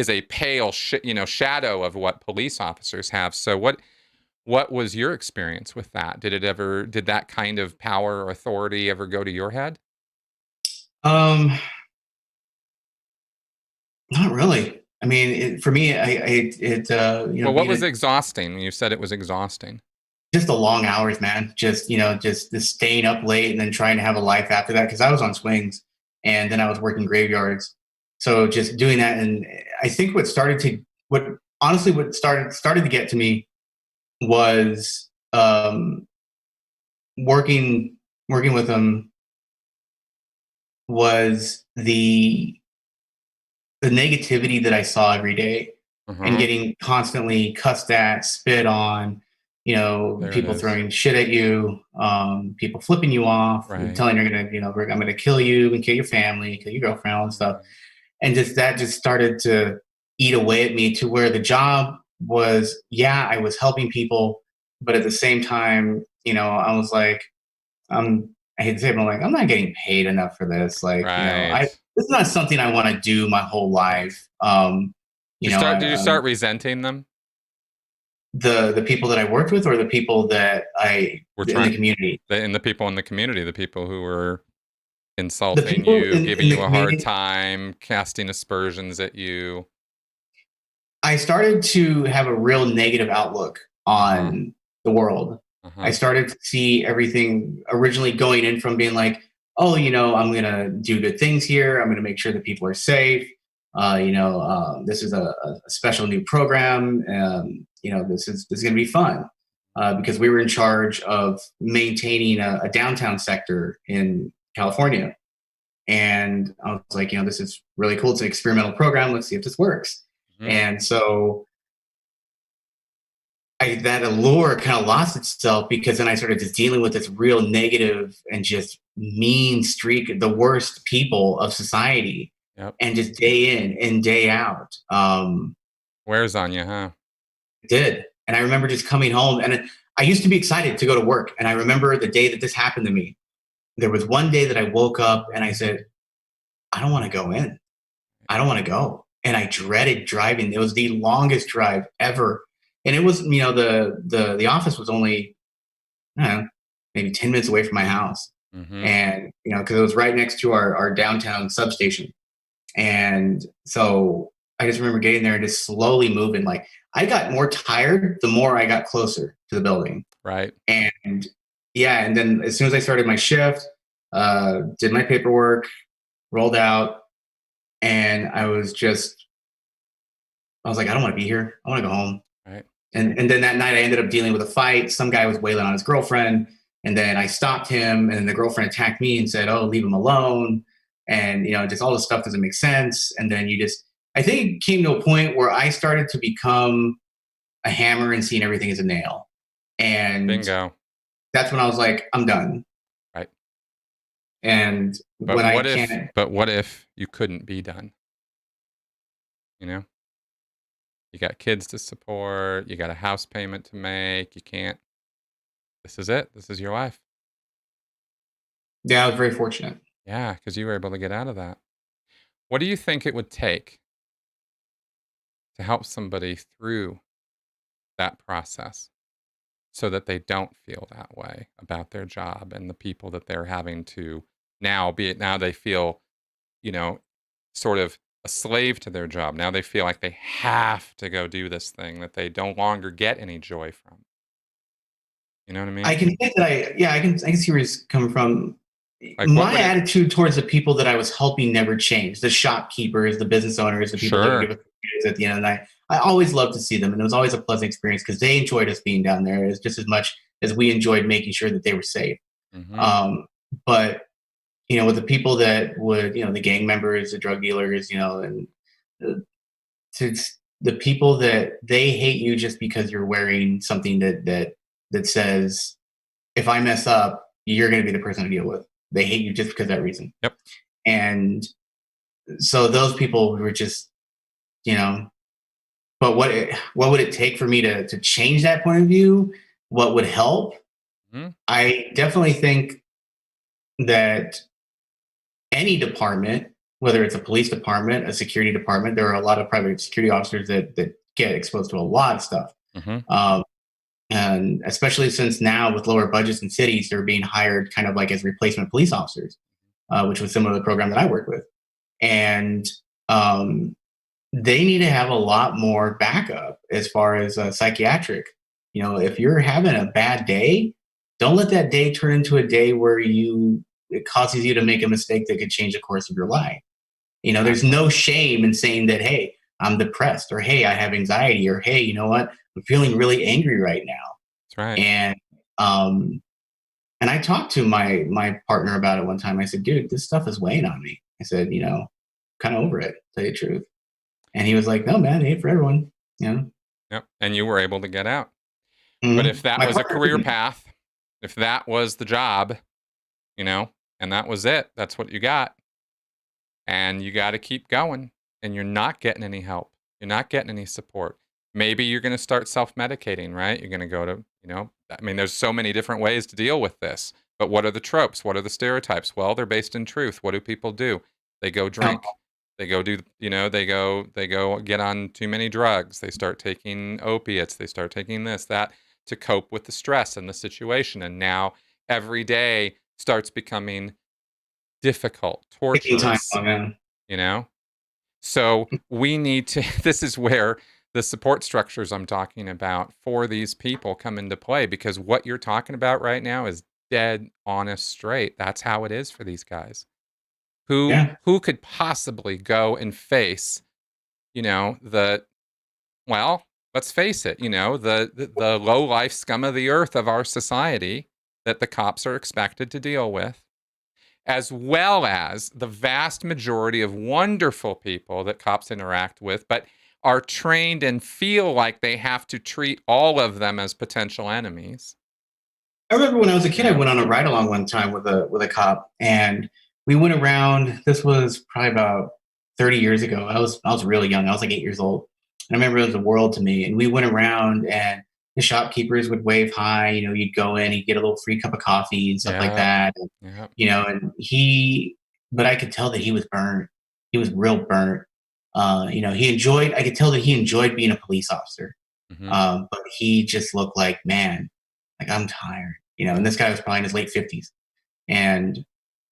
a pale shadow of what police officers have. So what was your experience with that? Did that kind of power or authority ever go to your head? Not really. I mean, for me, Well, what was exhausting? You said it was exhausting. Just the long hours, man. Just the staying up late and then trying to have a life after that. Because I was on swings, and then I was working graveyards. So just doing that, and I think what started to get to me was working with them was the negativity that I saw every day, and getting constantly cussed at, spit on, people throwing shit at you, people flipping you off, and telling you're gonna, I'm gonna kill you and kill your family, kill your girlfriend, all that stuff. And that started to eat away at me, to where the job was, I was helping people, but at the same time, I was like, I hate to say it, but I'm not getting paid enough for this. This is not something I want to do my whole life. Did you start resenting them? The people that I worked with, or the people that in the community? The people in the community, the people who were insulting you, giving you a hard time, casting aspersions at you. I started to have a real negative outlook on the world. I started to see everything originally going in from being like, oh, I'm going to do good things here. I'm going to make sure that people are safe. This is a special new program. This is going to be fun, because we were in charge of maintaining a downtown sector in California. And I was like, this is really cool. It's an experimental program. Let's see if this works. And so that allure kind of lost itself, because then I started just dealing with this real negative and just mean streak, the worst people of society, and just day in and day out. Wears on you, huh? It did. And I remember just coming home, and I used to be excited to go to work. And I remember the day that this happened to me. there was one day that I woke up and I said, I don't want to go in. I don't want to go. And I dreaded driving. It was the longest drive ever. And it was, the office was only, I don't know, maybe 10 minutes away from my house. Mm-hmm. And, because it was right next to our downtown substation. And so I just remember getting there and just slowly moving. Like, I got more tired the more I got closer to the building. Right. And yeah, and then as soon as I started my shift, did my paperwork, rolled out, and I was like, I don't want to be here. I want to go home. Right. And then that night I ended up dealing with a fight. Some guy was wailing on his girlfriend, and then I stopped him, and then the girlfriend attacked me and said, "Oh, leave him alone." And just all this stuff doesn't make sense. And then I think it came to a point where I started to become a hammer and seeing everything as a nail. And bingo. That's when I was like, I'm done. Right. And but when what if you couldn't be done? You got kids to support, you got a house payment to make, you can't. This is it. This is your life. Yeah, I was very fortunate. Yeah, because you were able to get out of that. What do you think it would take to help somebody through that process so that they don't feel that way about their job and the people that they're having to now they feel, sort of a slave to their job. Now they feel like they have to go do this thing that they don't longer get any joy from. You know what I mean? I can think that I can see where he's coming from. Like, my attitude towards the people that I was helping never changed. The shopkeepers, the business owners, the people that give us at the end of the night. I always loved to see them, and it was always a pleasant experience because they enjoyed us being down there as just as much as we enjoyed making sure that they were safe. Mm-hmm. But with the people that would, the gang members, the drug dealers, and the people that they hate you just because you're wearing something that says, if I mess up, you're going to be the person to deal with. They hate you just because of that reason. Yep. And so those people were just, but what would it take for me to change that point of view? What would help? Mm-hmm. I definitely think that any department, whether it's a police department, a security department, there are a lot of private security officers that get exposed to a lot of stuff. Mm-hmm. And especially since now with lower budgets in cities, they're being hired kind of like as replacement police officers, which was similar to the program that I work with. And they need to have a lot more backup as far as psychiatric. If you're having a bad day, don't let that day turn into a day where it causes you to make a mistake that could change the course of your life. There's no shame in saying that, hey, I'm depressed, or hey, I have anxiety, or hey, you know what? I'm feeling really angry right now. That's right. And I talked to my partner about it one time. I said, dude, this stuff is weighing on me. I said, kind of over it, to tell you the truth. And he was like, no, man, it ain't for everyone. Yep. And you were able to get out. Mm-hmm. But if that was a career path, if that was the job, and that was it, that's what you got. And you got to keep going. And you're not getting any help. You're not getting any support. Maybe you're going to start self-medicating, right? You're going to go to, there's so many different ways to deal with this. But what are the tropes? What are the stereotypes? Well, they're based in truth. What do people do? They go drink. They go do, they go get on too many drugs. They start taking opiates. They start taking this, that to cope with the stress and the situation. And now every day starts becoming difficult, torturous, So we need to, this is where the support structures I'm talking about for these people come into play, because what you're talking about right now is dead, honest, straight. That's how it is for these guys. Who could possibly go and face, let's face it, the low life scum of the earth of our society that the cops are expected to deal with, as well as the vast majority of wonderful people that cops interact with, but are trained and feel like they have to treat all of them as potential enemies. I remember when I was a kid, I went on a ride along one time with a cop, and we went around. This was probably about 30 years ago. I was really young. I was like 8 years old. And I remember it was a world to me. And we went around, and the shopkeepers would wave hi. You'd go in, you'd get a little free cup of coffee and stuff like Yeah. that. And, Yeah. and but I could tell that he was burnt. He was real burnt. I could tell that he enjoyed being a police officer. Hmm. But he just looked like, man, like, I'm tired, and this guy was probably in his late 50s. And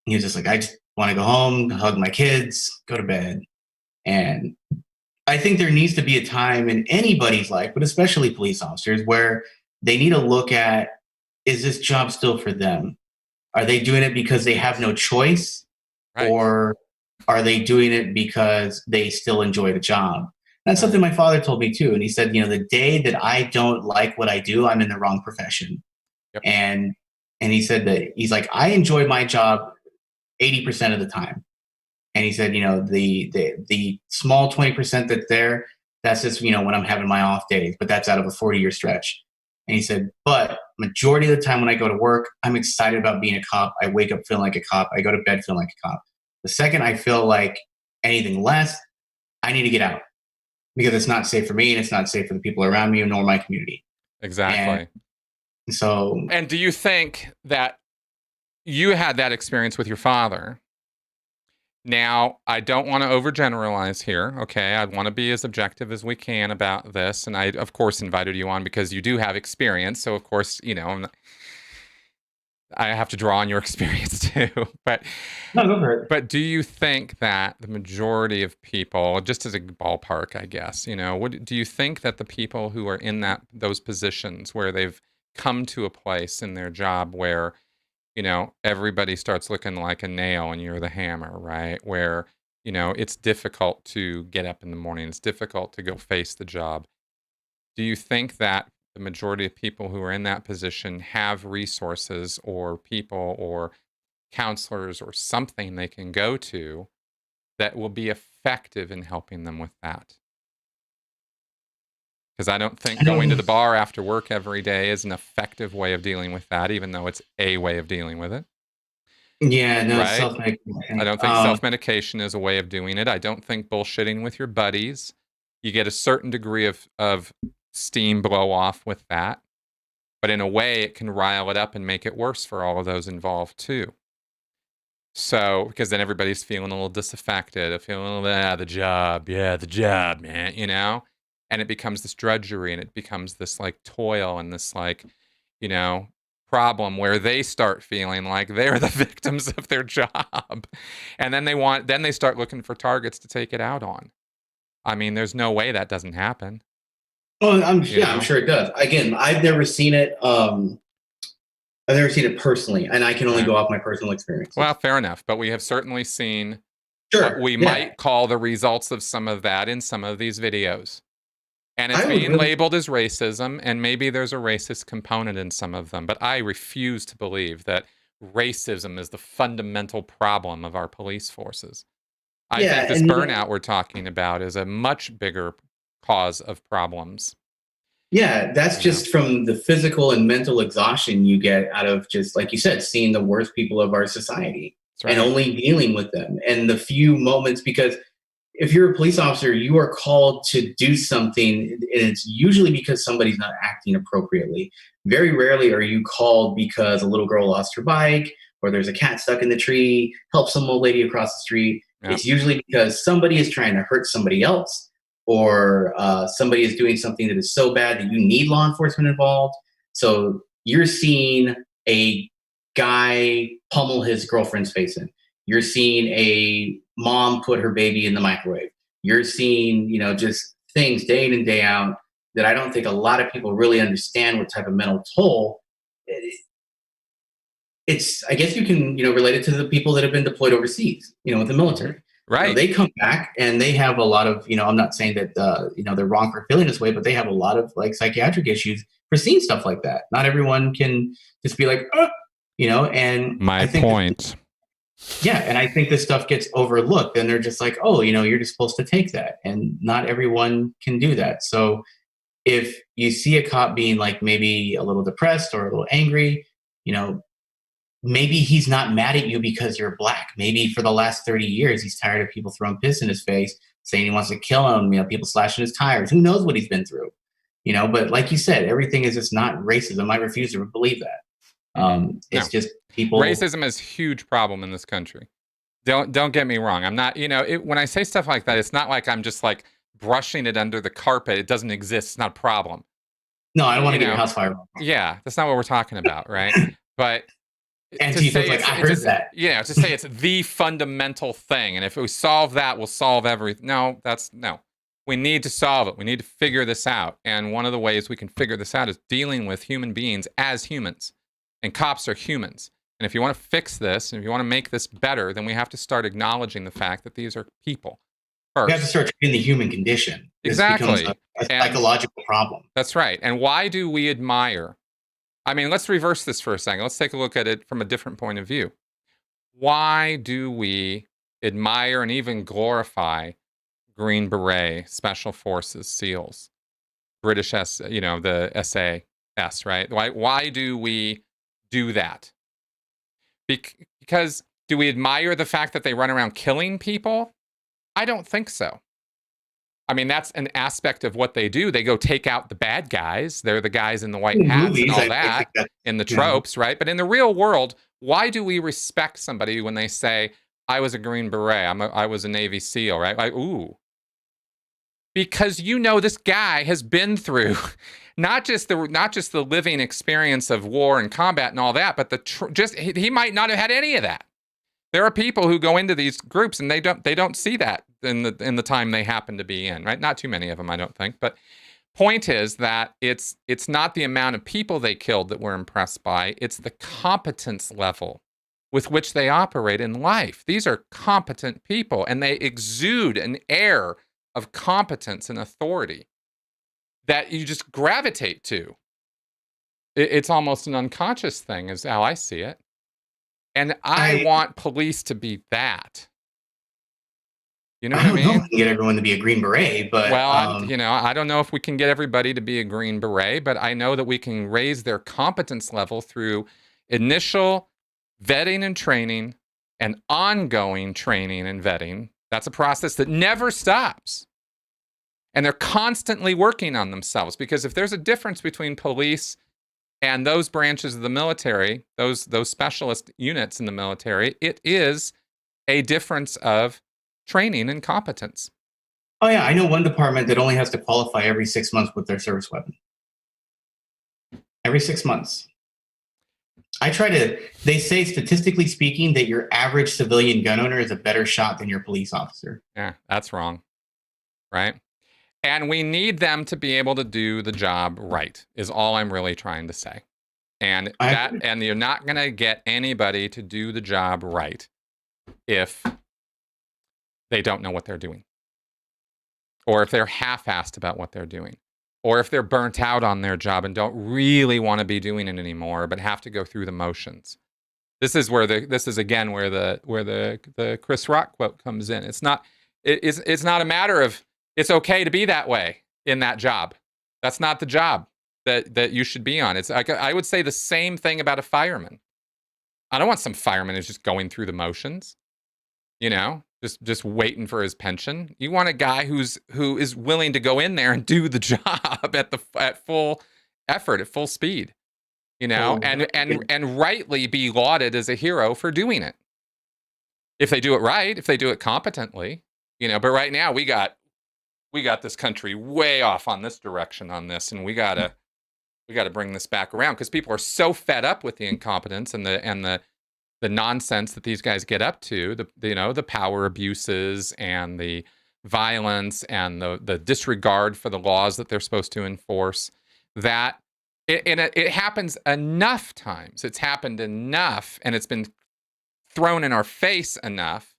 he was just like, I just want to go home, hug my kids, go to bed. And I think there needs to be a time in anybody's life, but especially police officers, where they need to look at, is this job still for them? Are they doing it because they have no choice? Right. Or are they doing it because they still enjoy the job? That's something my father told me too. And he said, the day that I don't like what I do, I'm in the wrong profession. Yep. And he said that he's like, I enjoy my job 80% of the time. And he said, the small 20% that's there, that's just, when I'm having my off days, but that's out of a 40-year stretch. And he said, but majority of the time when I go to work, I'm excited about being a cop. I wake up feeling like a cop. I go to bed feeling like a cop. The second I feel like anything less, I need to get out, because it's not safe for me and it's not safe for the people around me nor my community. Exactly. And do you think that you had that experience with your father? Now, I don't want to overgeneralize here, okay? I want to be as objective as we can about this. And I, of course, invited you on because you do have experience. So, of course, I have to draw on your experience too. But do you think that the majority of people, just as a ballpark, I guess, do you think that the people who are in those positions where they've come to a place in their job where everybody starts looking like a nail and you're the hammer, right? Where, it's difficult to get up in the morning. It's difficult to go face the job. Do you think that the majority of people who are in that position have resources or people or counselors or something they can go to that will be effective in helping them with that? Because I don't think going to the bar after work every day is an effective way of dealing with that, even though it's a way of dealing with it. Yeah, no, right? self-medication. I don't think self-medication is a way of doing it. I don't think bullshitting with your buddies. You get a certain degree of steam blow off with that. But in a way, it can rile it up and make it worse for all of those involved too. So, because then everybody's feeling a little disaffected, feeling, the job, man, And it becomes this drudgery and it becomes this like toil and this like, problem where they start feeling like they're the victims of their job. And then they start looking for targets to take it out on. I mean, there's no way that doesn't happen. Oh, I'm sure it does. Again, I've never seen it. I've never seen it personally, and I can only go off my personal experience. Well, fair enough. But we have certainly seen, we might call the results of some of that in some of these videos. And it's being labeled as racism, and maybe there's a racist component in some of them. But I refuse to believe that racism is the fundamental problem of our police forces. I think this burnout we're talking about is a much bigger cause of problems. Yeah, that's just from the physical and mental exhaustion you get out of just, like you said, seeing the worst people of our society and only dealing with them. And the few moments, because if you're a police officer, you are called to do something, and it's usually because somebody's not acting appropriately. Very rarely are you called because a little girl lost her bike, or there's a cat stuck in the tree, help some old lady across the street. Yeah. It's usually because somebody is trying to hurt somebody else, or somebody is doing something that is so bad that you need law enforcement involved. So you're seeing a guy pummel his girlfriend's face in. You're seeing a mom put her baby in the microwave. You're seeing, just things day in and day out that I don't think a lot of people really understand what type of mental toll. It's, I guess you can, relate it to the people that have been deployed overseas, with the military. Right. They come back and they have a lot of, I'm not saying that, they're wrong for feeling this way, but they have a lot of like psychiatric issues for seeing stuff like that. Not everyone can just be like, and my point. And I think this stuff gets overlooked and they're just like, oh, you're just supposed to take that. And not everyone can do that. So if you see a cop being like maybe a little depressed or a little angry, maybe he's not mad at you because you're black. Maybe for the last 30 years, he's tired of people throwing piss in his face, saying he wants to kill him, people slashing his tires. Who knows what he's been through? But like you said, everything is just not racism. I refuse to believe that. It's just people. Racism is a huge problem in this country. Don't get me wrong. I'm not, when I say stuff like that, it's not like I'm just like brushing it under the carpet. It doesn't exist. It's not a problem. No, I don't want to get your house fired. Yeah, that's not what we're talking about, right? But and to say I heard that. Yeah, to say it's the fundamental thing, and if we solve that, we'll solve everything. No, no. We need to solve it. We need to figure this out. And one of the ways we can figure this out is dealing with human beings as humans. And cops are humans. And if you want to fix this, and if you want to make this better, then we have to start acknowledging the fact that these are people first. We have to start treating the human condition. Exactly. Becomes a psychological problem. That's right. And why do we admire? I mean, let's reverse this for a second. Let's take a look at it from a different point of view. Why do we admire and even glorify Green Beret, Special Forces, SEALs, British the SAS, right? Why do we do that? Because do we admire the fact that they run around killing people? I don't think so. I mean, that's an aspect of what they do. They go take out the bad guys. They're the guys in the white hats and all that in the tropes, right? But in the real world, why do we respect somebody when they say, I was a Green Beret, I was a Navy SEAL, right? Like, ooh. Because this guy has been through not just the living experience of war and combat and all that, but he might not have had any of that. There are people who go into these groups and they don't see that in the time they happen to be in, right? Not too many of them, I don't think. But point is that it's not the amount of people they killed that we're impressed by. It's the competence level with which they operate in life. These are competent people, and they exude an air of competence and authority that you just gravitate to. It's almost an unconscious thing, is how I see it. And I want police to be that. You know what I mean? I don't know if we can get everyone to be a Green Beret, but... Well, I don't know if we can get everybody to be a Green Beret, but I know that we can raise their competence level through initial vetting and training and ongoing training and vetting. That's a process that never stops. And they're constantly working on themselves, because if there's a difference between police and those branches of the military, those specialist units in the military, it is a difference of training and competence. Oh yeah, I know one department that only has to qualify every 6 months with their service weapon. Every 6 months. They say statistically speaking that your average civilian gun owner is a better shot than your police officer. Yeah, that's wrong. Right? And we need them to be able to do the job right, is all I'm really trying to say. And you're not going to get anybody to do the job right if they don't know what they're doing, or if they're half-assed about what they're doing, or if they're burnt out on their job and don't really want to be doing it anymore, but have to go through the motions. This is where the Chris Rock quote comes in. It's not a matter of it's okay to be that way in that job. That's not the job that you should be on. It's like, I would say the same thing about a fireman. I don't want some fireman who's just going through the motions, just waiting for his pension. You want a guy who is willing to go in there and do the job at full effort, at full speed, and rightly be lauded as a hero for doing it. If they do it right, if they do it competently, but right now we got this country way off on this direction on this, and we gotta bring this back around, because people are so fed up with the incompetence and the nonsense that these guys get up to, the power abuses and the violence and the disregard for the laws that they're supposed to enforce, that it happens enough times. It's happened enough, and it's been thrown in our face enough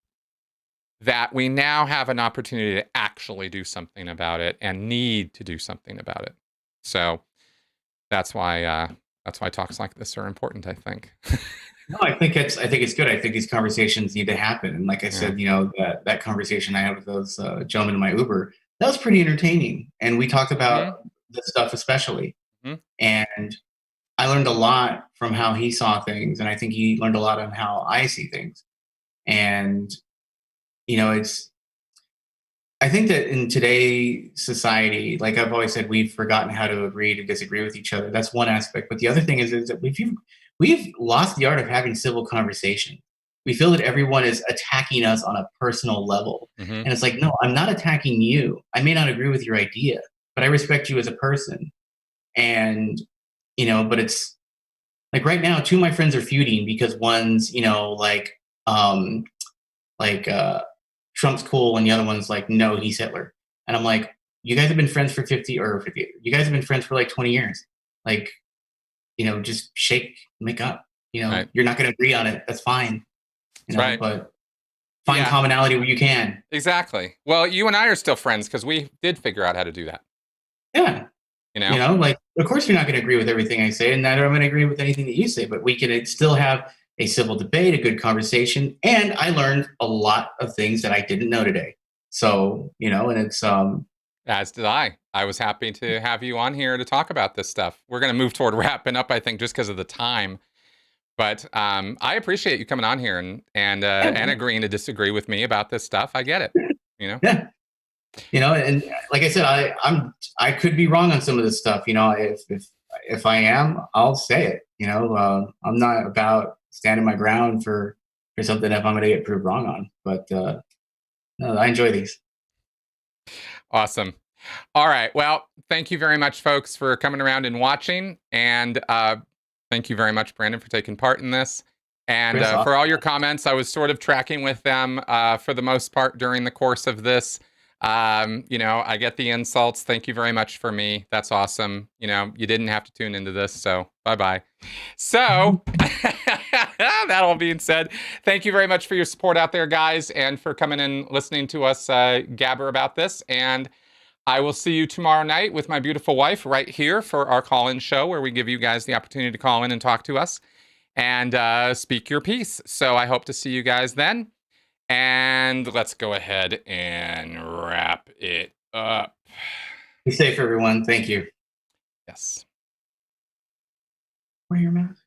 that we now have an opportunity to actually do something about it, and need to do something about it. So that's why talks like this are important, I think. No, I think it's good. I think these conversations need to happen. And like I said, that conversation I had with those gentlemen in my Uber, that was pretty entertaining. And we talked about this stuff especially. Mm-hmm. And I learned a lot from how he saw things. And I think he learned a lot on how I see things. And, I think that in today's society, like I've always said, we've forgotten how to agree to disagree with each other. That's one aspect. But the other thing is that we've lost the art of having civil conversation. We feel that everyone is attacking us on a personal level. Mm-hmm. And it's like, no, I'm not attacking you. I may not agree with your idea, but I respect you as a person. And, but it's like right now, two of my friends are feuding because one's, um, like Trump's cool, and the other one's like, no, he's Hitler. And I'm like, you guys have been friends for 50. You guys have been friends for like 20 years. Like, just make up. Right. You're not going to agree on it. That's fine. That's right. But find commonality where you can. Exactly. Well, you and I are still friends because we did figure out how to do that. Yeah. Like, of course you're not going to agree with everything I say, and neither am I going to agree with anything that you say, but we can still have a civil debate, a good conversation. And I learned a lot of things that I didn't know today. So, and it's, as did I. I was happy to have you on here to talk about this stuff. We're going to move toward wrapping up, I think, just because of the time. But I appreciate you coming on here and agreeing to disagree with me about this stuff. I get it. Yeah. And like I said, I could be wrong on some of this stuff. If I am, I'll say it. I'm not about standing my ground for something if I'm going to get proved wrong on. But no, I enjoy these. Awesome. All right. Well, thank you very much, folks, for coming around and watching. And thank you very much, Brandon, for taking part in this. And for all your comments, I was sort of tracking with them for the most part during the course of this. I get the insults. Thank you very much for me. That's awesome. You didn't have to tune into this. So bye-bye. So that all being said, thank you very much for your support out there, guys, and for coming and listening to us gabber about this. And I will see you tomorrow night with my beautiful wife right here for our call-in show where we give you guys the opportunity to call in and talk to us and speak your piece. So I hope to see you guys then. And let's go ahead and wrap it up. Be safe, everyone. Thank you. Yes. Wear your mask.